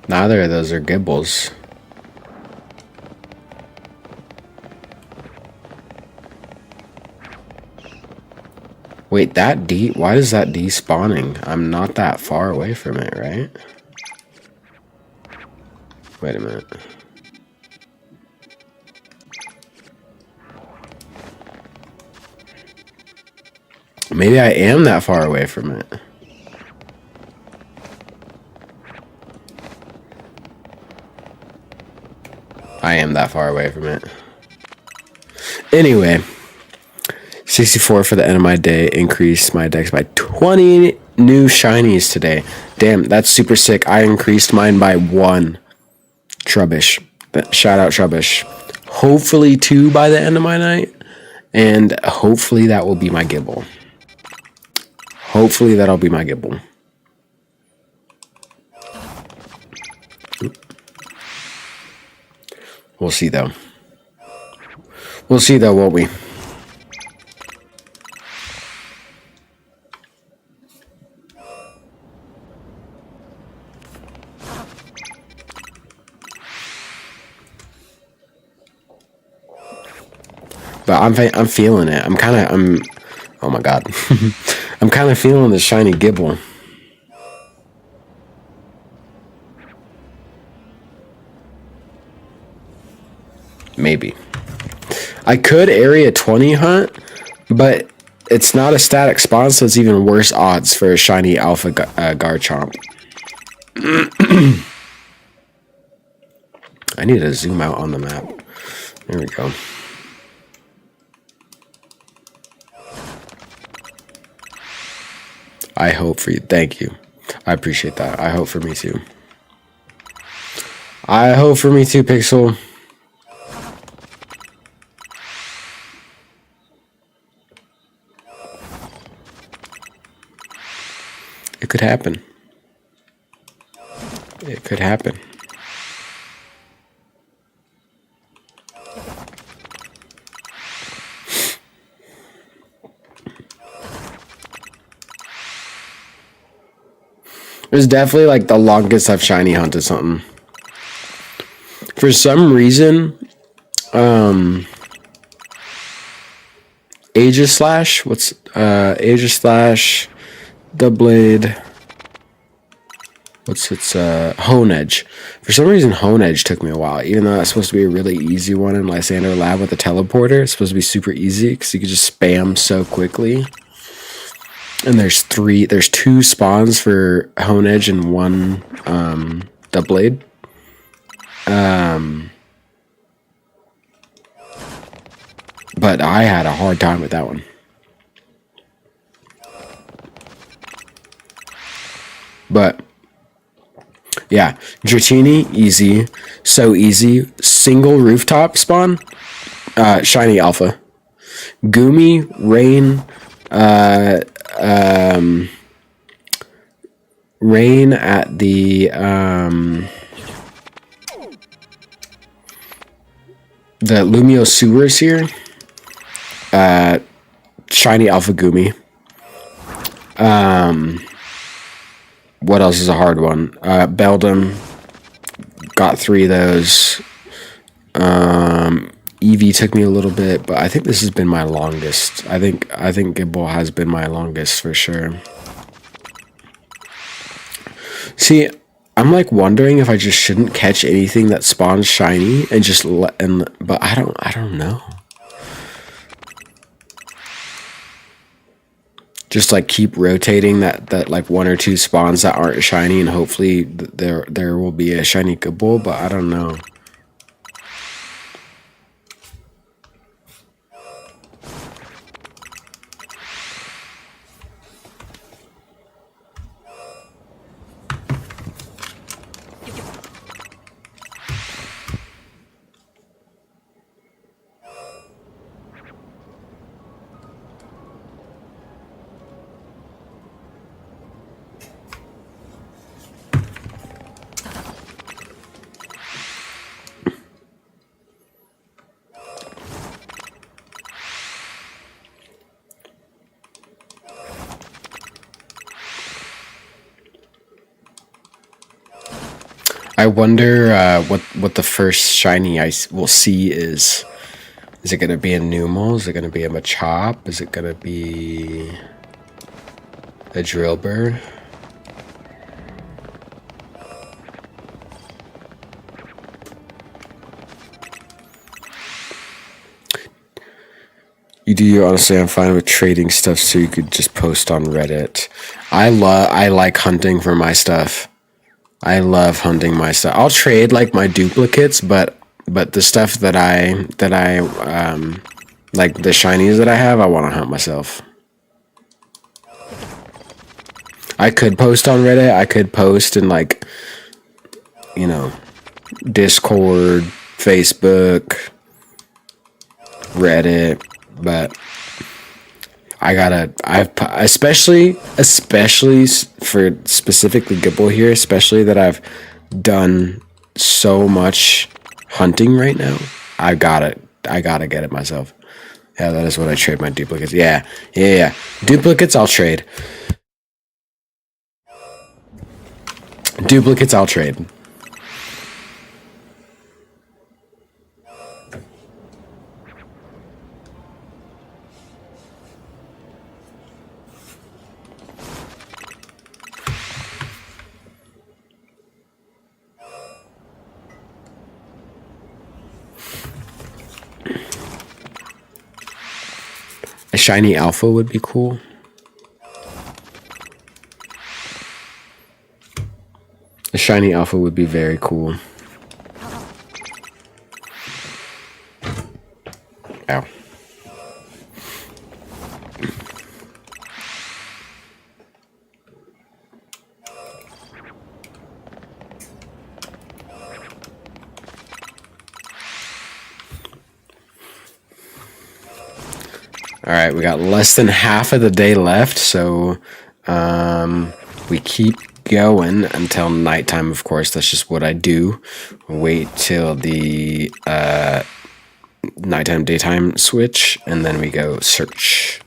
Neither of those are Gibbles. Wait, that D? Why is that D spawning? I'm not that far away from it, right? Wait a minute. Maybe I am that far away from it. I am that far away from it. Anyway, 64 for the end of my day. Increased my dex by 20 new shinies today. Damn, that's super sick. I increased mine by 1. Trubbish. Shout out Trubbish. Hopefully 2 by the end of my night. And hopefully that will be my Gibble. Hopefully that'll be my Gibble. We'll see though. We'll see though, won't we? But I'm feeling it. Oh my god. I'm kind of feeling the shiny Gibble. Maybe. I could area 20 hunt, but it's not a static spawn, so it's even worse odds for a shiny alpha Garchomp. I need to zoom out on the map. There we go. I hope for you. Thank you. I appreciate that. I hope for me too. I hope for me too, Pixel. It could happen. It could happen. It was definitely like the longest I've shiny hunted something. For some reason, Aegislash, Aegislash, Doublade, Hone Edge. For some reason, Hone Edge took me a while, even though that's supposed to be a really easy one in Lysander Lab with the teleporter. It's supposed to be super easy because you could just spam so quickly. And there's 2 spawns for Hone Edge and 1 Doublade. But I had a hard time with that one. But yeah, Dratini, easy. So easy. Single rooftop spawn. Shiny Alpha. Gumi, Rain, Rain at the Lumio sewers here. Shiny Alpha Gumi. What else is a hard one? Beldum. Got 3 of those. Eevee took me a little bit, but I think this has been my longest. I think Gible has been my longest for sure. See, I'm like wondering if I just shouldn't catch anything that spawns shiny and just but I don't know. Just like keep rotating that like one or two spawns that aren't shiny, and hopefully there will be a shiny Gible, but I don't know. I wonder what the first shiny I will see is. Is it going to be a Numel? Is it going to be a Machop? Is it going to be a Drillbur? Honestly, I'm fine with trading stuff so you could just post on Reddit. I like hunting for my stuff. I love hunting my stuff. I'll trade like my duplicates, but the stuff that I like the shinies that I have, I want to hunt myself. I could post on Reddit. I could post in like, you know, Discord, Facebook, Reddit, but especially for specifically Gible here, especially that I've done so much hunting right now. I gotta get it myself. Yeah, that is what I trade my duplicates. Yeah. Duplicates I'll trade. A shiny alpha would be cool. A shiny alpha would be very cool. Ow. All right, we got less than half of the day left, so we keep going until nighttime, of course. That's just what I do. Wait till the nighttime daytime switch, and then we go search.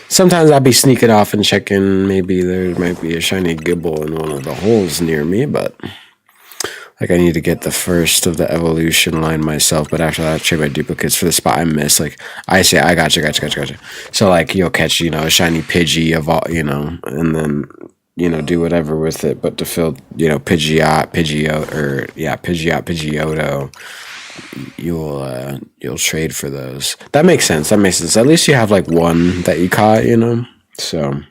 Sometimes I'll be sneaking off and checking. Maybe there might be a shiny Gible in one of the holes near me, but like I need to get the first of the evolution line myself. But after that, I'll trade my duplicates for the spot I miss. Like I say, I gotcha. So like you'll catch, you know, a shiny Pidgey of all, you know, and then, you know, do whatever with it. But to fill, you know, Pidgeot, Pidgeotto, you'll trade for those. That makes sense. At least you have like one that you caught, you know. So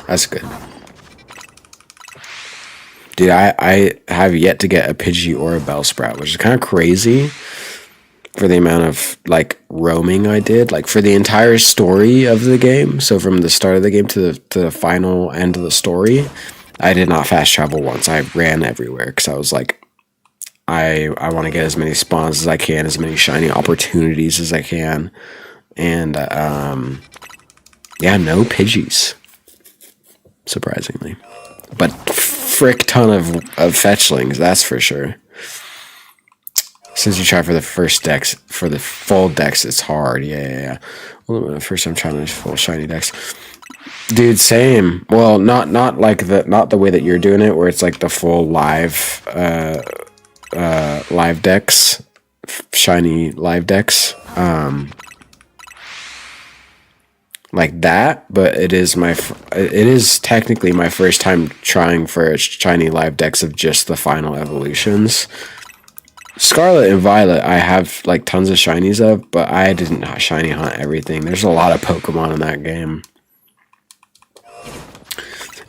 that's good. Dude, I have yet to get a Pidgey or a Bellsprout, which is kind of crazy for the amount of like roaming I did, like for the entire story of the game. So from the start of the game to the final end of the story, I did not fast travel once. I ran everywhere because I was like, I want to get as many spawns as I can, as many shiny opportunities as I can, and yeah, no Pidgeys, surprisingly, but frick ton of fetchlings, that's for sure. Since you try for the first decks, for the full decks, it's hard. Yeah. Well, first I'm trying to full shiny decks. Dude, same. Well, not like not the way that you're doing it, where it's like the full live decks shiny live decks. Like that, but it is technically my first time trying for shiny live decks of just the final evolutions. Scarlet and Violet I have like tons of shinies of, but I didn't shiny hunt everything. There's a lot of Pokemon in that game.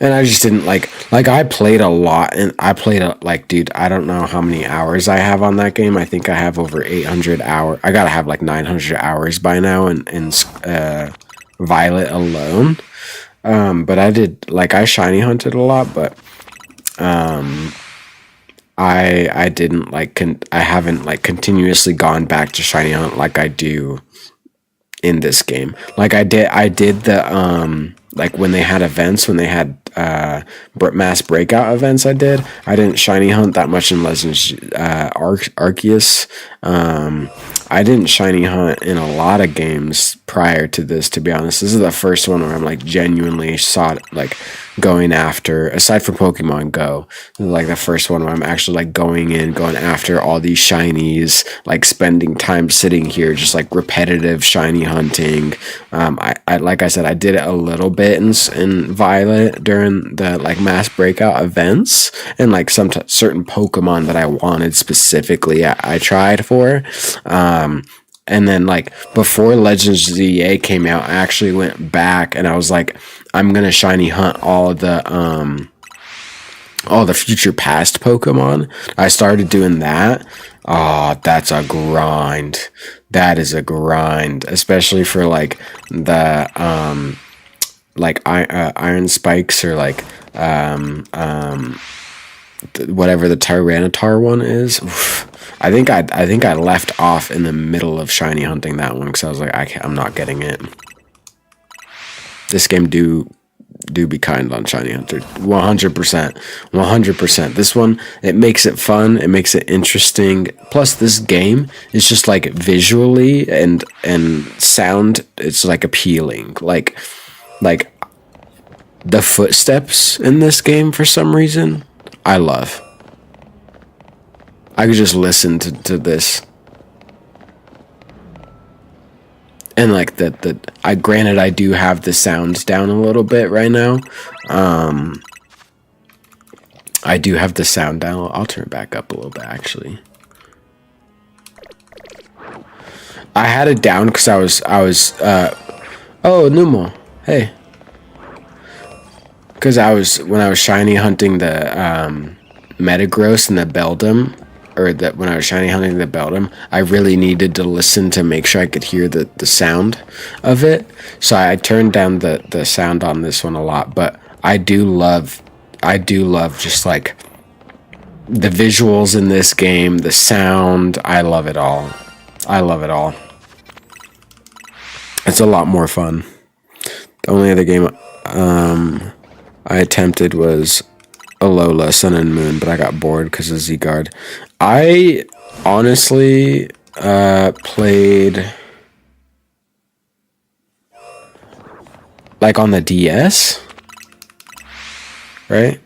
And I just didn't like I played a lot, and I played like, dude, I don't know how many hours I have on that game. I think I have over 800 hours. I gotta have like 900 hours by now in Violet alone. But I did, like, I shiny hunted a lot, but I didn't like I haven't like continuously gone back to shiny hunt like I do in this game. Like I did the like when they had events, when they had mass breakout events, I didn't shiny hunt that much in Legends Arceus. I didn't shiny hunt in a lot of games prior to this, to be honest. This is the first one where I'm like genuinely like going after, aside from Pokemon Go, like the first one where I'm actually like going after all these shinies, like spending time sitting here just like repetitive shiny hunting. I like I said, I did it a little bit in Violet during the like mass breakout events, and like some certain Pokemon that I wanted specifically I tried for. And then like before Legends ZA came out, I actually went back and I was like, I'm gonna shiny hunt all the future past Pokemon. I started doing that. Oh, that's a grind. That is a grind, especially for like the iron spikes, or like whatever the Tyranitar one is. Oof. I think I left off in the middle of shiny hunting that one because I was like, I'm not getting it. This game do be kind on shiny hunter. 100%. This one, it makes it fun, it makes it interesting. Plus this game is just like visually and sound, it's like appealing. Like the footsteps in this game, for some reason, I love. I could just listen to this. And like granted, I do have the sounds down a little bit right now. I do have the sound down. I'll turn it back up a little bit, actually. I had it down because I was oh, Numo, hey. Because when I was shiny hunting the Metagross and the Beldum, when I was shiny hunting the Beldum, I really needed to listen to make sure I could hear the sound of it. So I turned down the sound on this one a lot, but I do love just like the visuals in this game, the sound. I love it all. It's a lot more fun. The only other game I attempted was Alola Sun and Moon, but I got bored because of Z-Guard. I honestly played like on the DS, right?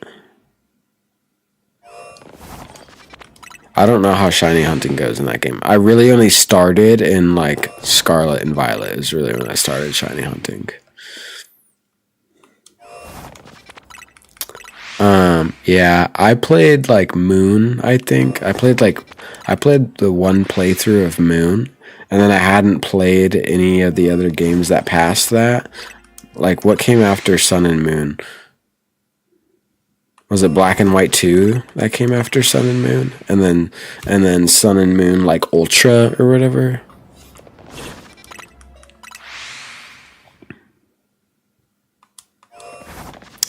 I don't know how shiny hunting goes in that game. I really only started in like Scarlet and Violet is really when I started shiny hunting. Yeah, I played like Moon, I think. I played the one playthrough of Moon, and then I hadn't played any of the other games that passed that. Like, what came after Sun and Moon? Was it Black and White 2 that came after Sun and Moon? And then Sun and Moon like Ultra or whatever?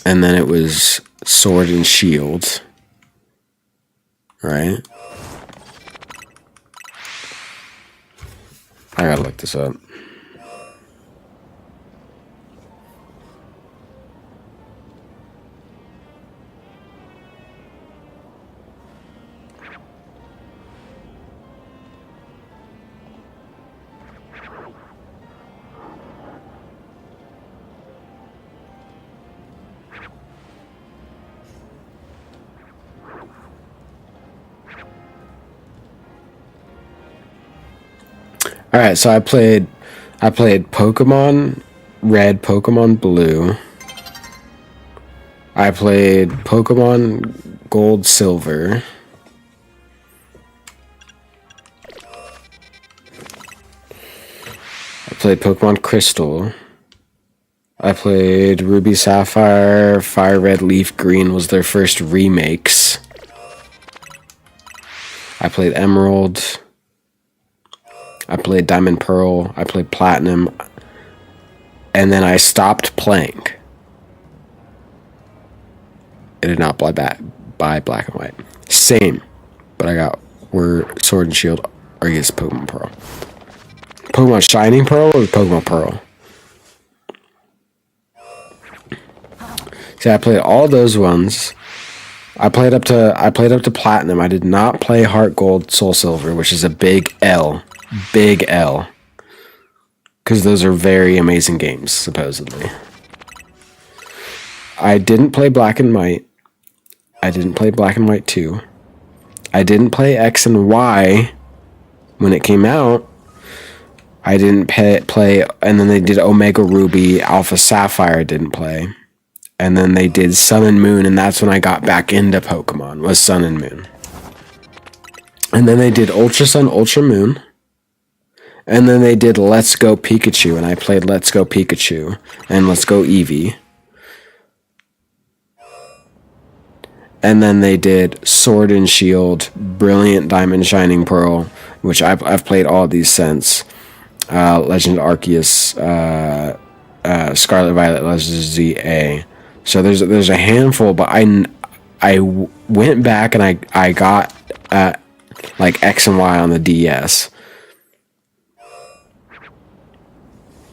And then it was Sword and Shield, right? I gotta look this up. All right, so I played Pokemon Red, Pokemon Blue. I played Pokemon Gold, Silver. I played Pokemon Crystal. I played Ruby, Sapphire, Fire Red, Leaf Green was their first remakes. I played Emerald. I played Diamond Pearl. I played Platinum. And then I stopped playing. I did not buy Black and White. Same. But I got Sword and Shield or yes, Pokemon Pearl. Pokemon Shining Pearl or Pokemon Pearl? See, I played all those ones. I played up to Platinum. I did not play Heart Gold, Soul Silver, which is a big L. Big L. Because those are very amazing games, supposedly. I didn't play Black and White. I didn't play Black and White 2. I didn't play X and Y when it came out. I didn't play, and then they did Omega Ruby, Alpha Sapphire I didn't play. And then they did Sun and Moon, and that's when I got back into Pokemon, was Sun and Moon. And then they did Ultra Sun, Ultra Moon. And then they did Let's Go Pikachu, and I played Let's Go Pikachu and Let's Go Eevee. And then they did Sword and Shield, Brilliant Diamond, Shining Pearl, which I've played all of these since. Legend Arceus, Scarlet Violet, Legend ZA. So there's a handful, but I went back and I got like X and Y on the DS.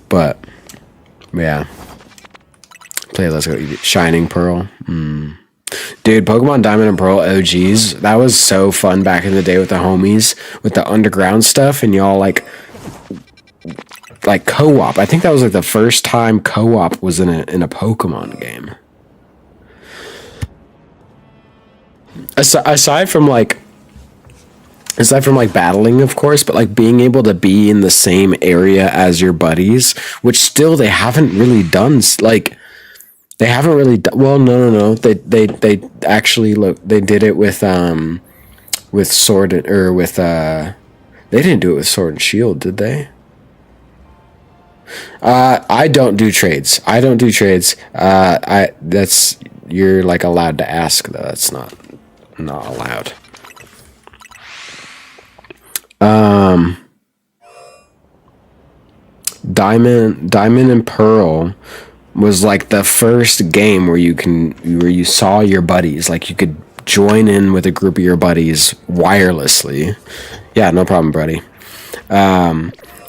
But yeah, play Let's Go Eevee. Shining Pearl. Dude, Pokemon Diamond and Pearl OGs, that was so fun back in the day with the homies, with the underground stuff, and y'all like co-op. I think that was like the first time co-op was in a Pokemon game. Aside from battling, of course, but like being able to be in the same area as your buddies, which still they haven't really done. Like they haven't really done. Well, no. They actually they did it with Sword or with they didn't do it with Sword and Shield, did they? I don't do trades. That's you're like allowed to ask though. That's not allowed. Diamond and Pearl was like the first game where you saw your buddies, like you could join in with a group of your buddies wirelessly. Yeah, no problem, buddy.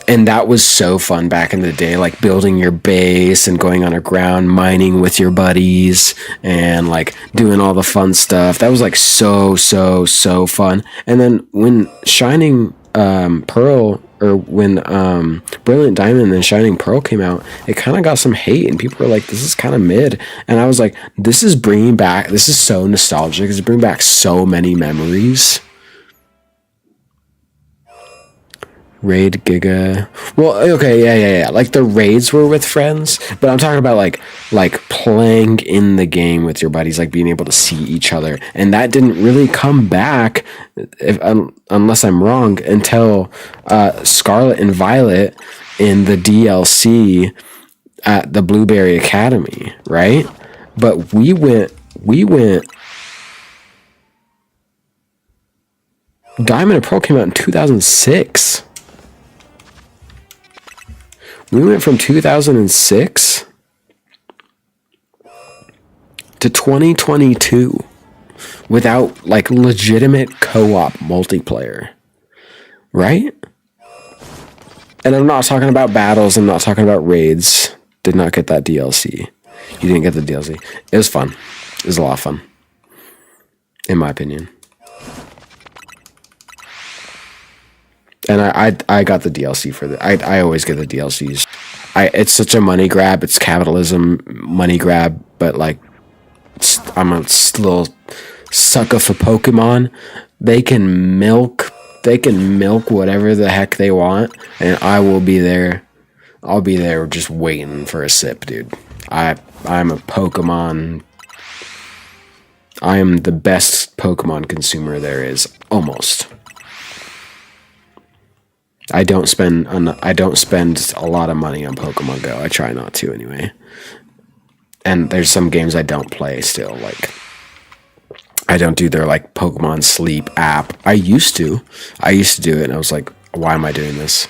And that was so fun back in the day, like building your base and going underground, mining with your buddies and like doing all the fun stuff. That was like so fun. And then when Shining Pearl, or when Brilliant Diamond and Shining Pearl came out, it kind of got some hate and people were like, this is kind of mid. And I was like, this is so nostalgic. It's bringing back so many memories. Raid Giga. Well, okay, yeah. Like the raids were with friends, but I'm talking about like playing in the game with your buddies, like being able to see each other, and that didn't really come back, unless I'm wrong, until Scarlet and Violet in the DLC at the Blueberry Academy, right? But we went. Diamond and Pearl came out in 2006. We went from 2006 to 2022 without like legitimate co-op multiplayer, right? And I'm not talking about battles. I'm not talking about raids. Did not get that DLC. You didn't get the DLC. It was fun. It was a lot of fun, in my opinion. And I got the DLC for I always get the DLCs. It's such a money grab. It's capitalism money grab, but like I'm a little sucker for Pokemon. They can milk They can milk whatever the heck they want, and I will be there. I'll be there just waiting for a sip, dude. I'm a Pokemon. I am the best Pokemon consumer there is, almost. I don't spend a lot of money on Pokemon Go. I try not to anyway. And there's some games I don't play still, like I don't do their like Pokemon Sleep app. I used to do it, and I was like, why am I doing this?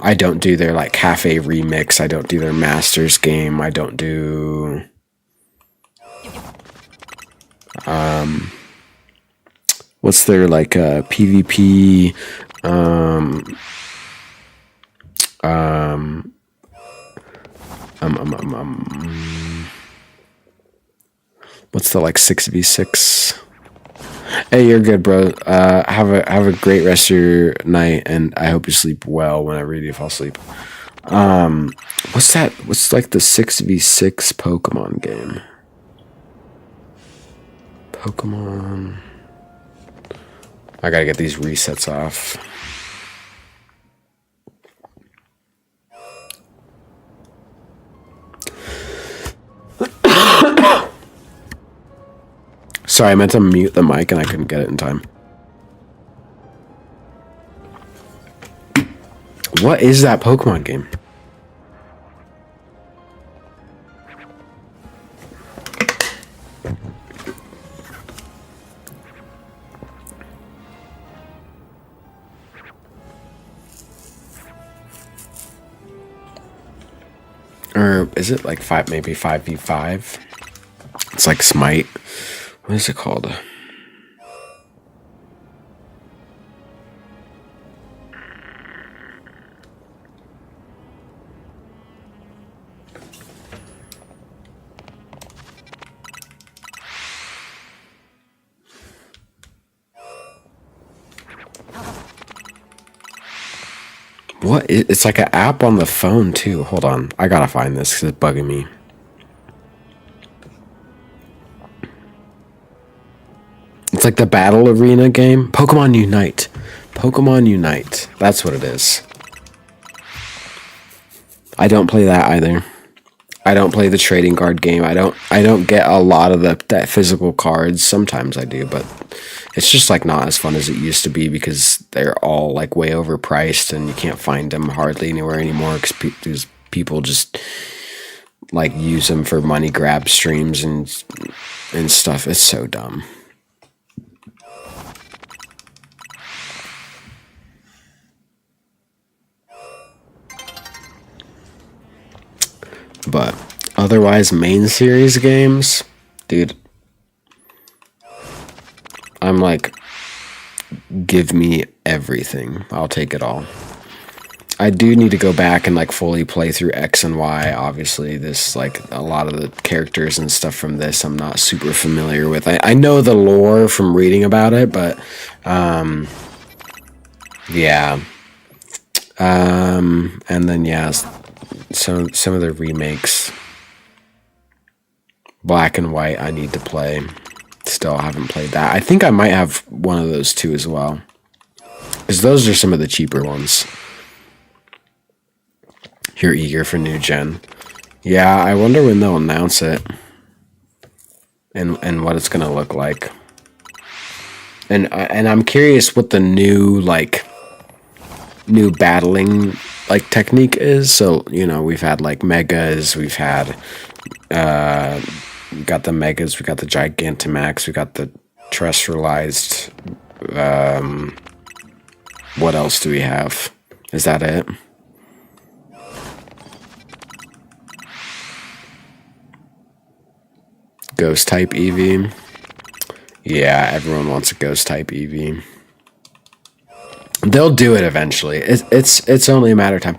I don't do their like Cafe Remix. I don't do their Masters game. I don't do what's their like PvP um, um, what's the like 6v6? Hey, you're good, bro. Have a great rest of your night, and I hope you sleep well whenever you do fall asleep. What's that? What's like the 6v6 Pokemon game? Pokemon. I gotta get these resets off. Sorry, I meant to mute the mic and I couldn't get it in time. What is that Pokemon game? Or is it like maybe 5v5? It's like Smite. What is it called? What? It's like an app on the phone too. Hold on. I gotta find this because it's bugging me. It's like the battle arena game. Pokemon Unite. Pokemon Unite. That's what it is. I don't play that either. I don't play the trading card game. I don't get a lot of that physical cards. Sometimes I do, but it's just like not as fun as it used to be because they're all like way overpriced and you can't find them hardly anywhere anymore because people just like use them for money grab streams and stuff. It's so dumb. But otherwise, main series games, dude, I'm like, give me everything. I'll take it all. I do need to go back and like fully play through X and Y. Obviously, this like a lot of the characters and stuff from this I'm not super familiar with. I know the lore from reading about it, but yeah. And then yeah. Some of the remakes, Black and White, I need to play. Still haven't played that. I think I might have one of those too as well, because those are some of the cheaper ones. You're eager for new gen. Yeah, I wonder when they'll announce it and what it's gonna look like. And I'm curious what the new battling like technique is. So, you know, we've had like megas, we've had we got the megas, we got the Gigantamax, we got the terrestrialized what else do we have? Is that it? Ghost type Eevee. Yeah, everyone wants a ghost type Eevee. They'll do it eventually. It's only a matter of time.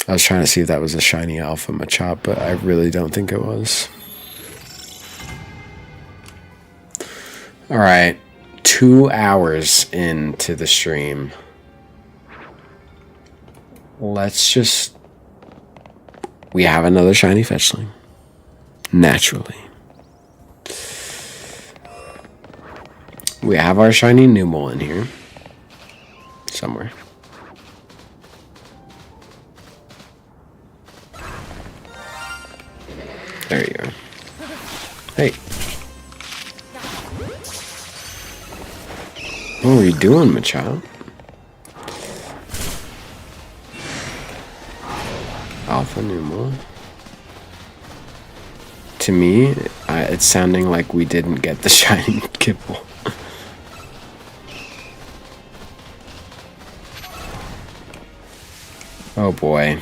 I was trying to see if that was a shiny alpha Machop, but I really don't think it was. All right, 2 hours into the stream. We have another shiny fetchling. Naturally. We have our shiny Numel in here. Somewhere. There you go. Hey. What are you doing, my child? Alpha Numel. To me, it's sounding like we didn't get the shiny Kibble. Oh boy.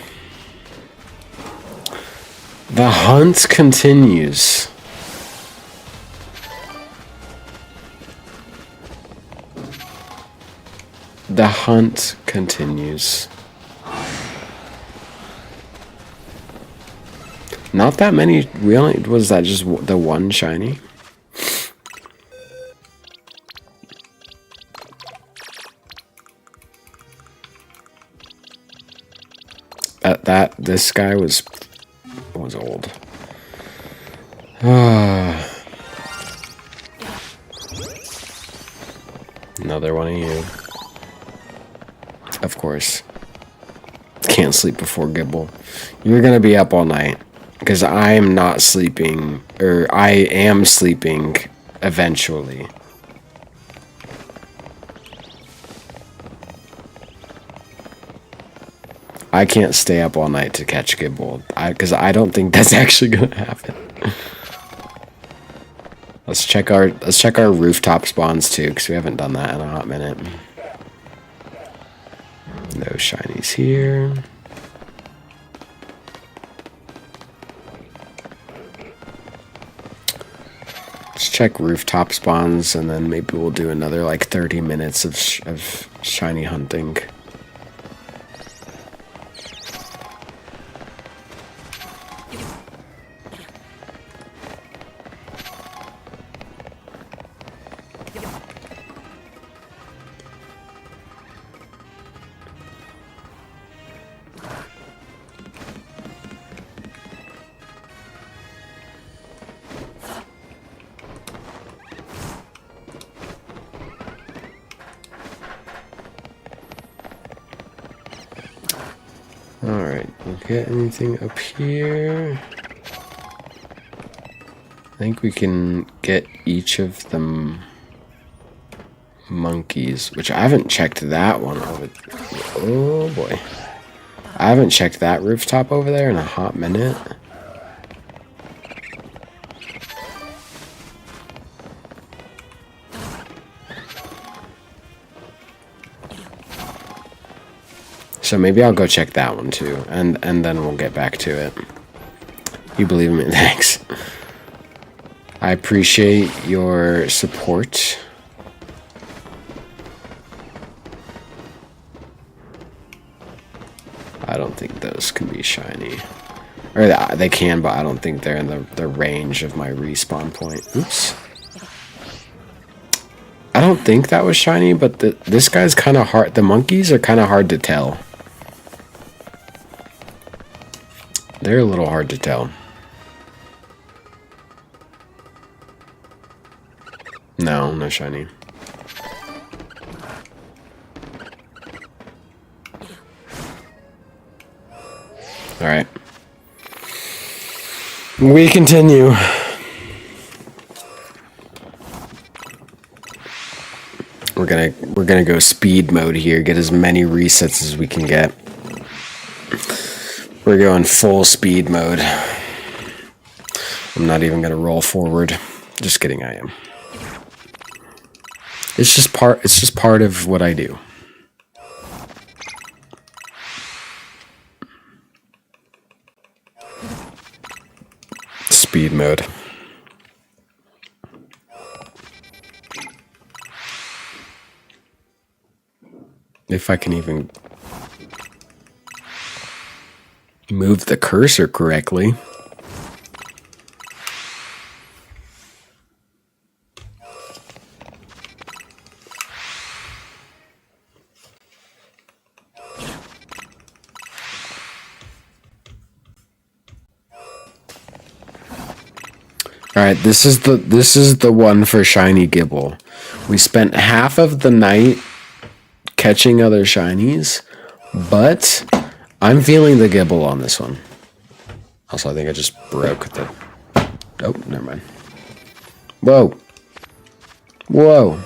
The hunt continues. The hunt continues. Not that many. We only was that just the one shiny. This guy was old. Another one of you. Of course. Can't sleep before Gibble. You're gonna be up all night. Because I am not sleeping, or I am sleeping eventually. I can't stay up all night to catch Gibble, because I don't think that's actually gonna happen. Let's check our rooftop spawns too, because we haven't done that in a hot minute. No shinies here. Let's check rooftop spawns, and then maybe we'll do another like 30 minutes of shiny hunting. Alright, we'll get anything up here. I think we can get each of them monkeys, which I haven't checked that one over. Oh boy. I haven't checked that rooftop over there in a hot minute. So maybe I'll go check that one too, and then we'll get back to it. You believe in me? Thanks. I appreciate your support. I don't think those can be shiny. Or they can, but I don't think they're in the range of my respawn point. Oops. I don't think that was shiny, but this guy's kind of hard. The monkeys are kind of hard to tell. They're a little hard to tell. No, no shiny. Alright. We continue. We're gonna go speed mode here, get as many resets as we can get. We're going full speed mode. I'm not even gonna roll forward. Just kidding, I am. It's just part of what I do. Speed mode. If I can even move the cursor correctly. All right, this is the one for shiny Gibble. We spent half of the night catching other shinies, but I'm feeling the Gibble on this one. Also, I think I just broke the... Oh, never mind. Whoa. Whoa.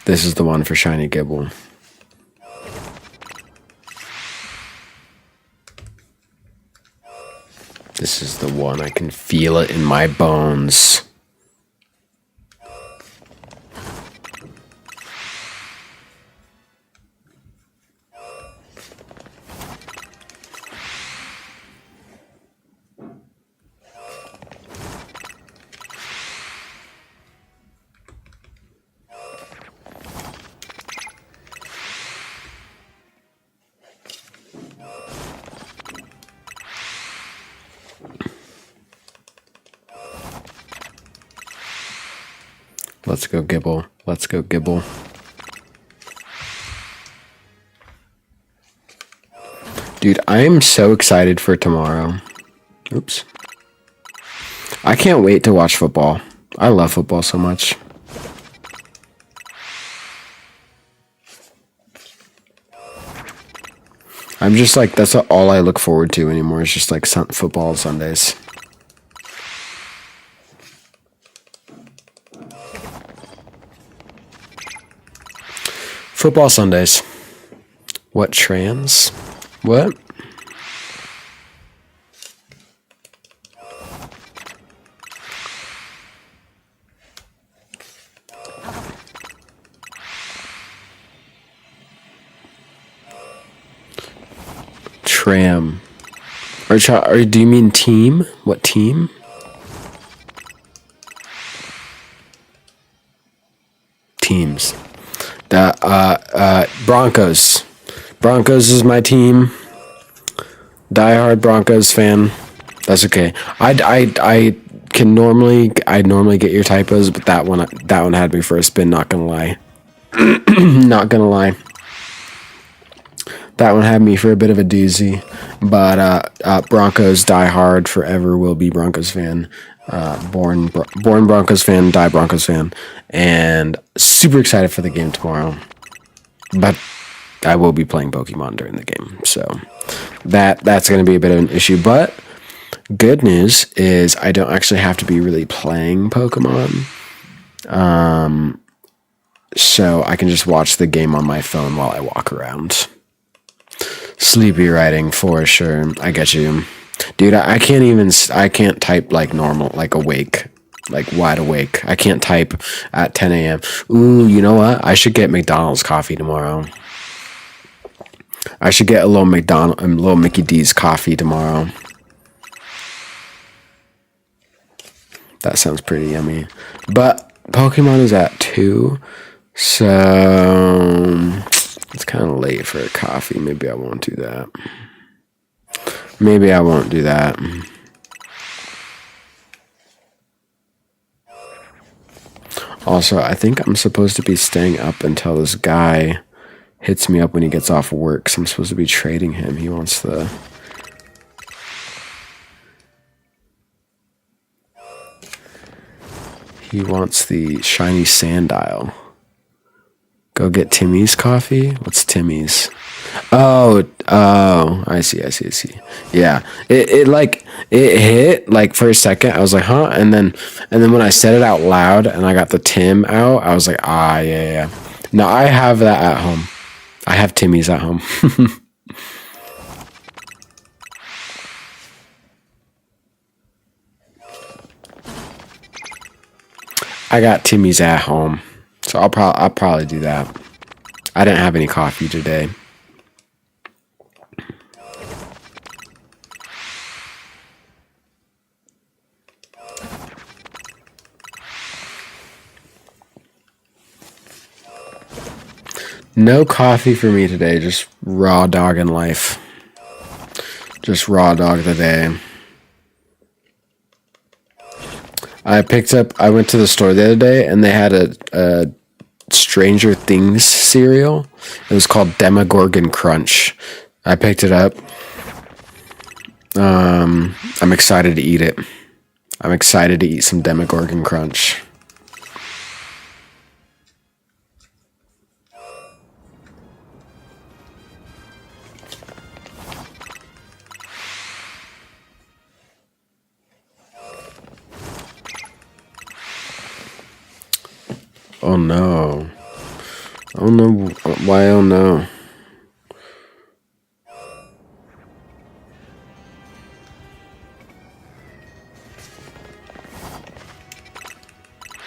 This is the one for Shiny Gibble. This is the one. I can feel it in my bones. Let's go, Gibble. Let's go, Gibble. Dude, I am so excited for tomorrow. Oops. I can't wait to watch football. I love football so much. I'm just like, that's all I look forward to anymore. It's just like football Sundays. Football Sundays. What trans? What? Tram. Or do you mean team? What team? Teams. Broncos. Broncos is my team. Diehard Broncos fan. That's okay. I'd normally get your typos, but that one had me for a spin. Not gonna lie. Not gonna lie. That one had me for a bit of a doozy. But Broncos diehard, forever will be Broncos fan. Born Broncos fan, die Broncos fan, and super excited for the game tomorrow. But I will be playing Pokemon during the game, so that's going to be a bit of an issue. But good news is I don't actually have to be really playing Pokemon, so I can just watch the game on my phone while I walk around. Sleepy writing for sure. I get you. Dude, I can't type like normal, like awake, like wide awake. I can't type at 10 a.m. Ooh, you know what? I should get McDonald's coffee tomorrow. I should get a little Mickey D's coffee tomorrow. That sounds pretty yummy. But Pokemon is at 2, so it's kind of late for a coffee. Maybe I won't do that. Maybe I won't do that. Also, I think I'm supposed to be staying up until this guy hits me up when he gets off work. So I'm supposed to be trading him. He wants the... He wants the shiny Sandile. Go get Timmy's coffee? What's Timmy's? Oh, I see. Yeah, it hit like for a second. I was like, huh? And then when I said it out loud and I got the Tim out, I was like, yeah. No, I have that at home. I have Timmy's at home. I got Timmy's at home, so I'll probably do that. I didn't have any coffee today. No coffee for me today. Just raw dog in life. Just raw dog the day. I went to the store the other day and they had a Stranger Things cereal. It was called Demogorgon Crunch. I picked it up. I'm excited to eat it. I'm excited to eat some Demogorgon Crunch. Oh no. Oh no. Why oh no?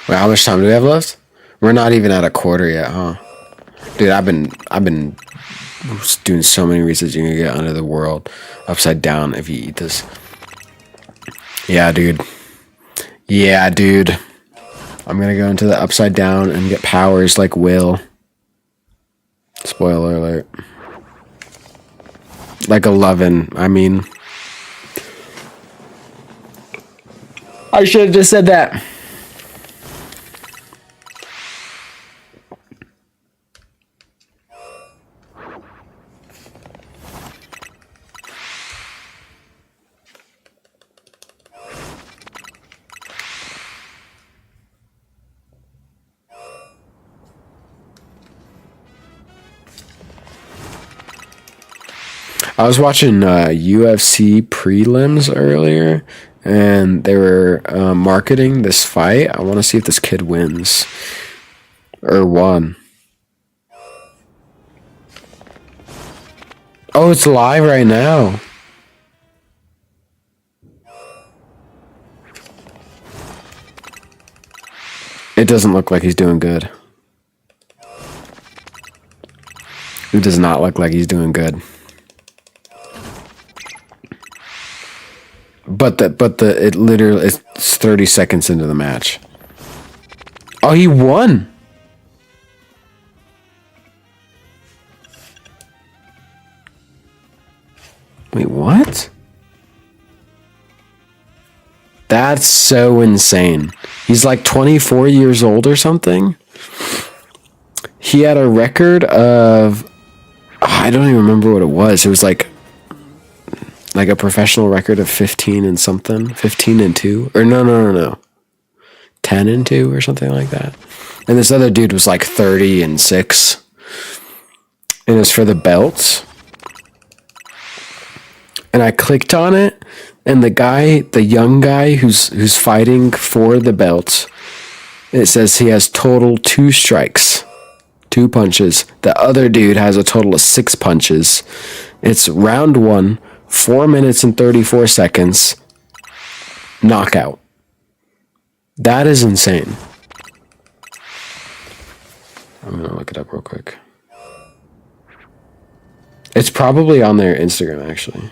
Wait, how much time do we have left? We're not even at a quarter yet, huh? Dude, I've been doing so many reasons you're gonna get under the world upside down if you eat this. Yeah, dude. Yeah, dude. I'm gonna go into the upside down and get powers like Will. Spoiler alert. Like 11, I mean. I should have just said that. I was watching UFC prelims earlier, and they were marketing this fight. I want to see if this kid wins or won. Oh, it's live right now. It doesn't look like he's doing good. It does not look like he's doing good. But it literally it's 30 seconds into the match. Oh, he won. Wait, what? That's so insane. He's like 24 years old or something. He had a record of I don't even remember what it was. It was like a professional record of 15 and something, 15 and 2, or no, 10 and 2 or something like that. And this other dude was like 30 and 6, and it's for the belts. And I clicked on it, and the young guy who's fighting for the belts, it says he has total 2 strikes, 2 punches. The other dude has a total of 6 punches. It's round 1. 4 minutes and 34 seconds. Knockout. That is insane. I'm going to look it up real quick. It's probably on their Instagram, actually.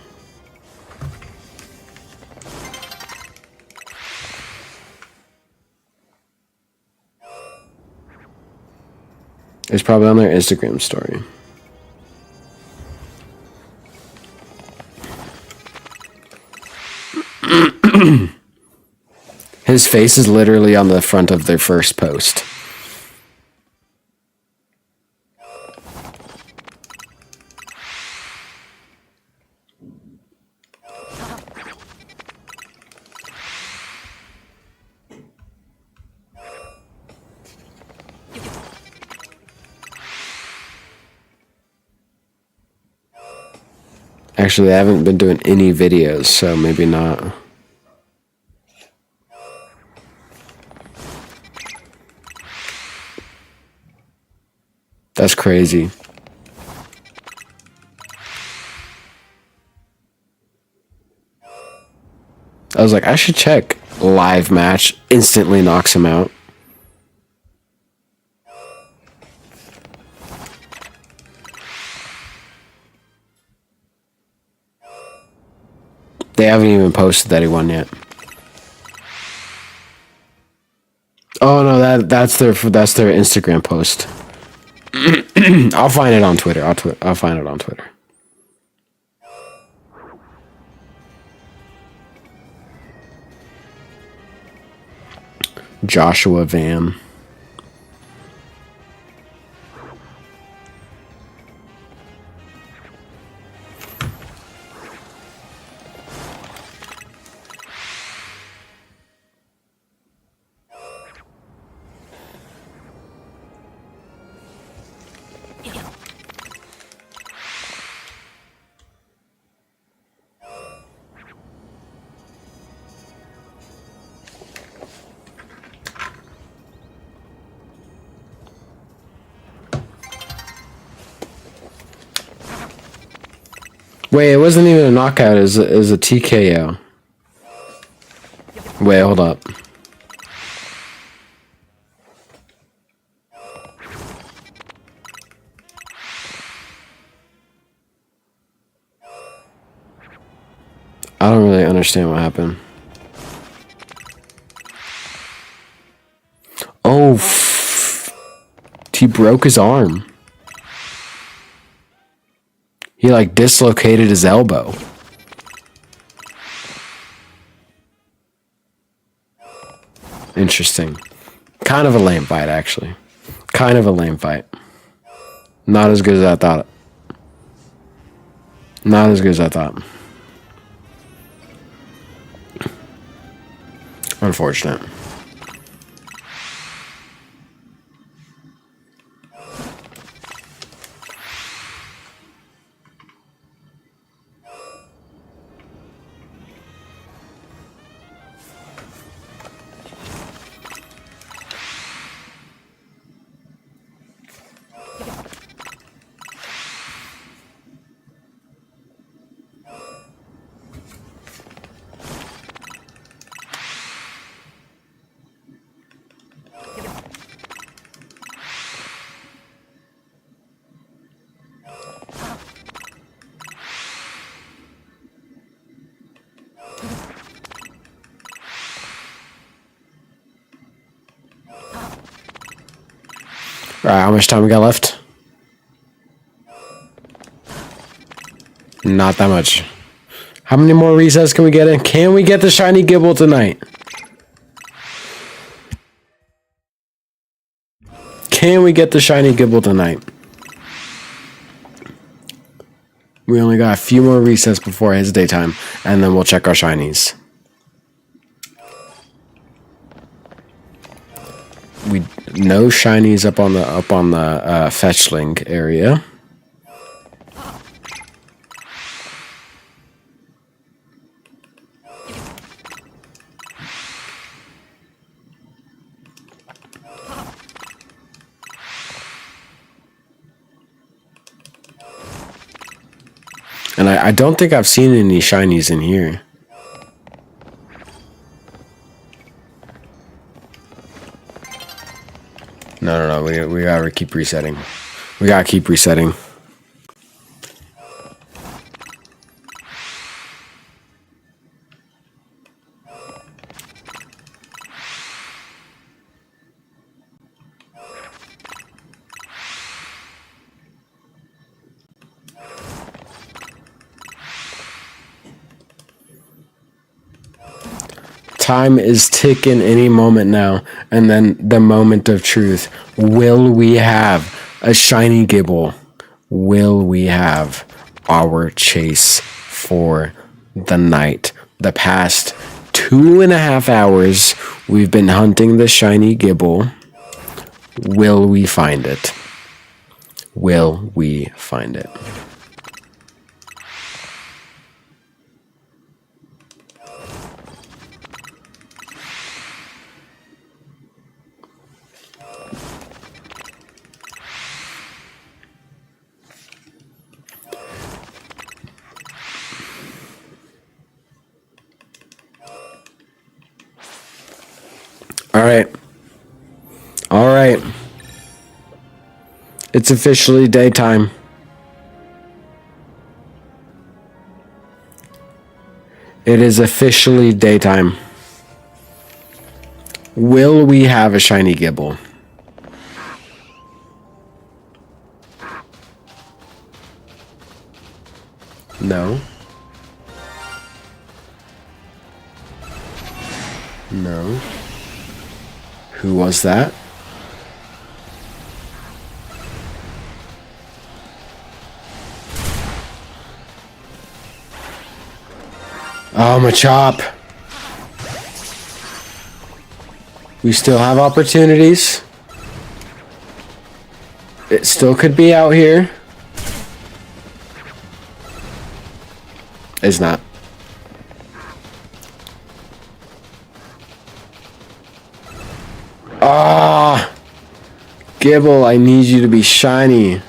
It's probably on their Instagram story. His face is literally on the front of their first post. Actually, I haven't been doing any videos, so maybe not. That's crazy. I was like, I should check. Live match. Instantly knocks him out. They haven't even posted that he won yet. Oh no, that's their Instagram post. I'll find it on Twitter. I'll find it on Twitter. Joshua Van. Wait, it wasn't even a knockout. It was a TKO. Wait, hold up. I don't really understand what happened. Oh, he broke his arm. He like dislocated his elbow. Interesting. Kind of a lame fight, actually. Kind of a lame fight. Not as good as I thought. Not as good as I thought. Unfortunate. Alright, how much time we got left? Not that much. How many more resets can we get in? Can we get the shiny Gibble tonight? Can we get the shiny Gibble tonight? We only got a few more resets before his daytime, and then we'll check our shinies. We no shinies up on the fetch link area. And I don't think I've seen any shinies in here. No. We gotta keep resetting. We gotta keep resetting. Time is ticking any moment now, and then the moment of truth. Will we have a shiny Gibble? Will we have our chase for the night? The past 2.5 hours, we've been hunting the shiny Gibble. Will we find it? Will we find it? All right. It's officially daytime. It is officially daytime. Will we have a shiny Gibble? No. No. Who was that? Oh, Machop. We still have opportunities. It still could be out here. It's not. Ah! Gibble, I need you to be shiny.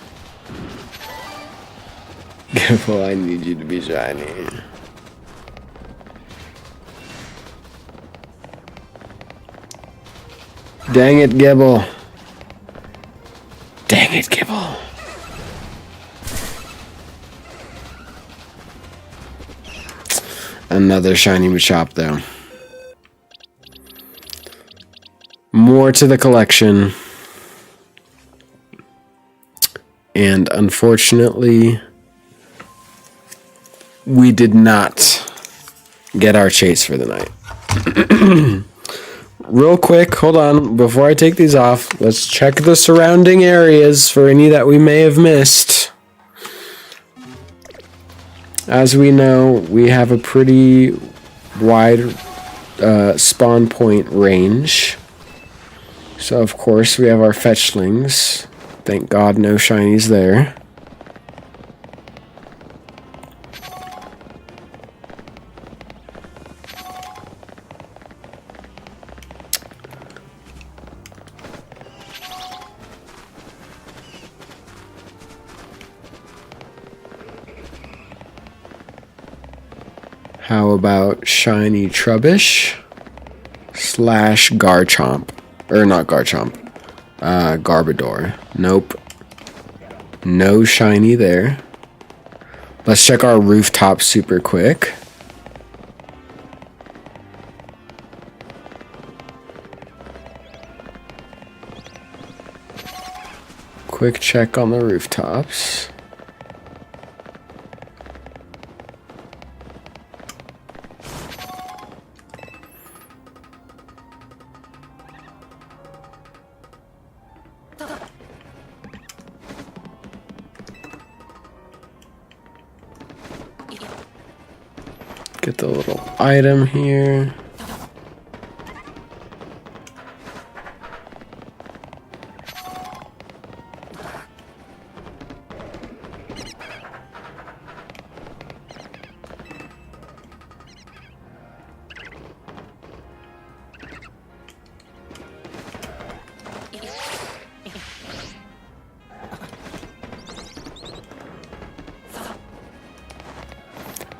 Gibble, I need you to be shiny. Dang it, Gibble. Dang it, Gibble. Another shiny Machop, though. More to the collection. And unfortunately, we did not get our chase for the night. Real quick, hold on. Before I take these off, let's check the surrounding areas for any that we may have missed. As we know, we have a pretty wide spawn point range. So, of course, we have our fetchlings. Thank God no shinies there. How about shiny Trubbish / Garchomp? Or not Garchomp. Garbodor. Nope. No shiny there. Let's check our rooftop super quick. Quick check on the rooftops. Get the little item here.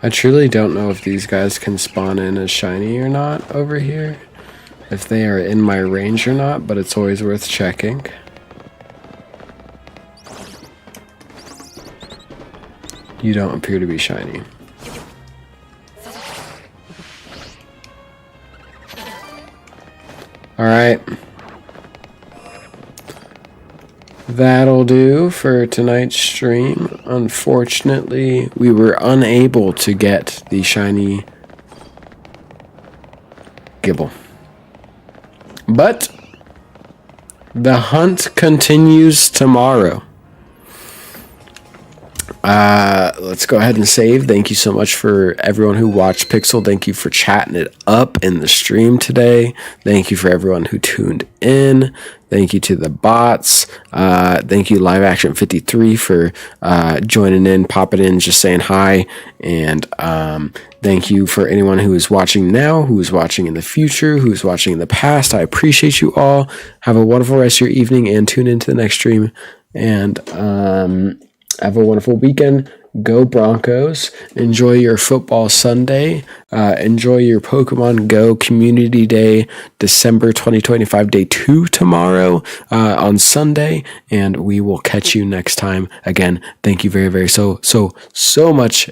I truly don't know if these guys can spawn in as shiny or not over here. If they are in my range or not, but it's always worth checking. You don't appear to be shiny. Alright. That'll do for tonight's stream. Unfortunately, we were unable to get the shiny Gibble. But the hunt continues tomorrow. Let's go ahead and save. Thank you so much for everyone who watched Pixel. Thank you for chatting it up in the stream today. Thank you for everyone who tuned in. Thank you to the bots. Thank you, Live Action 53, for joining in, popping in, just saying hi. And thank you for anyone who is watching now, who is watching in the future, who is watching in the past. I appreciate you all. Have a wonderful rest of your evening and tune into the next stream. And have a wonderful weekend. Go Broncos. Enjoy your football Sunday. Enjoy your Pokemon Go Community Day, December 2025, Day 2 tomorrow on Sunday. And we will catch you next time. Again, thank you very, very so much.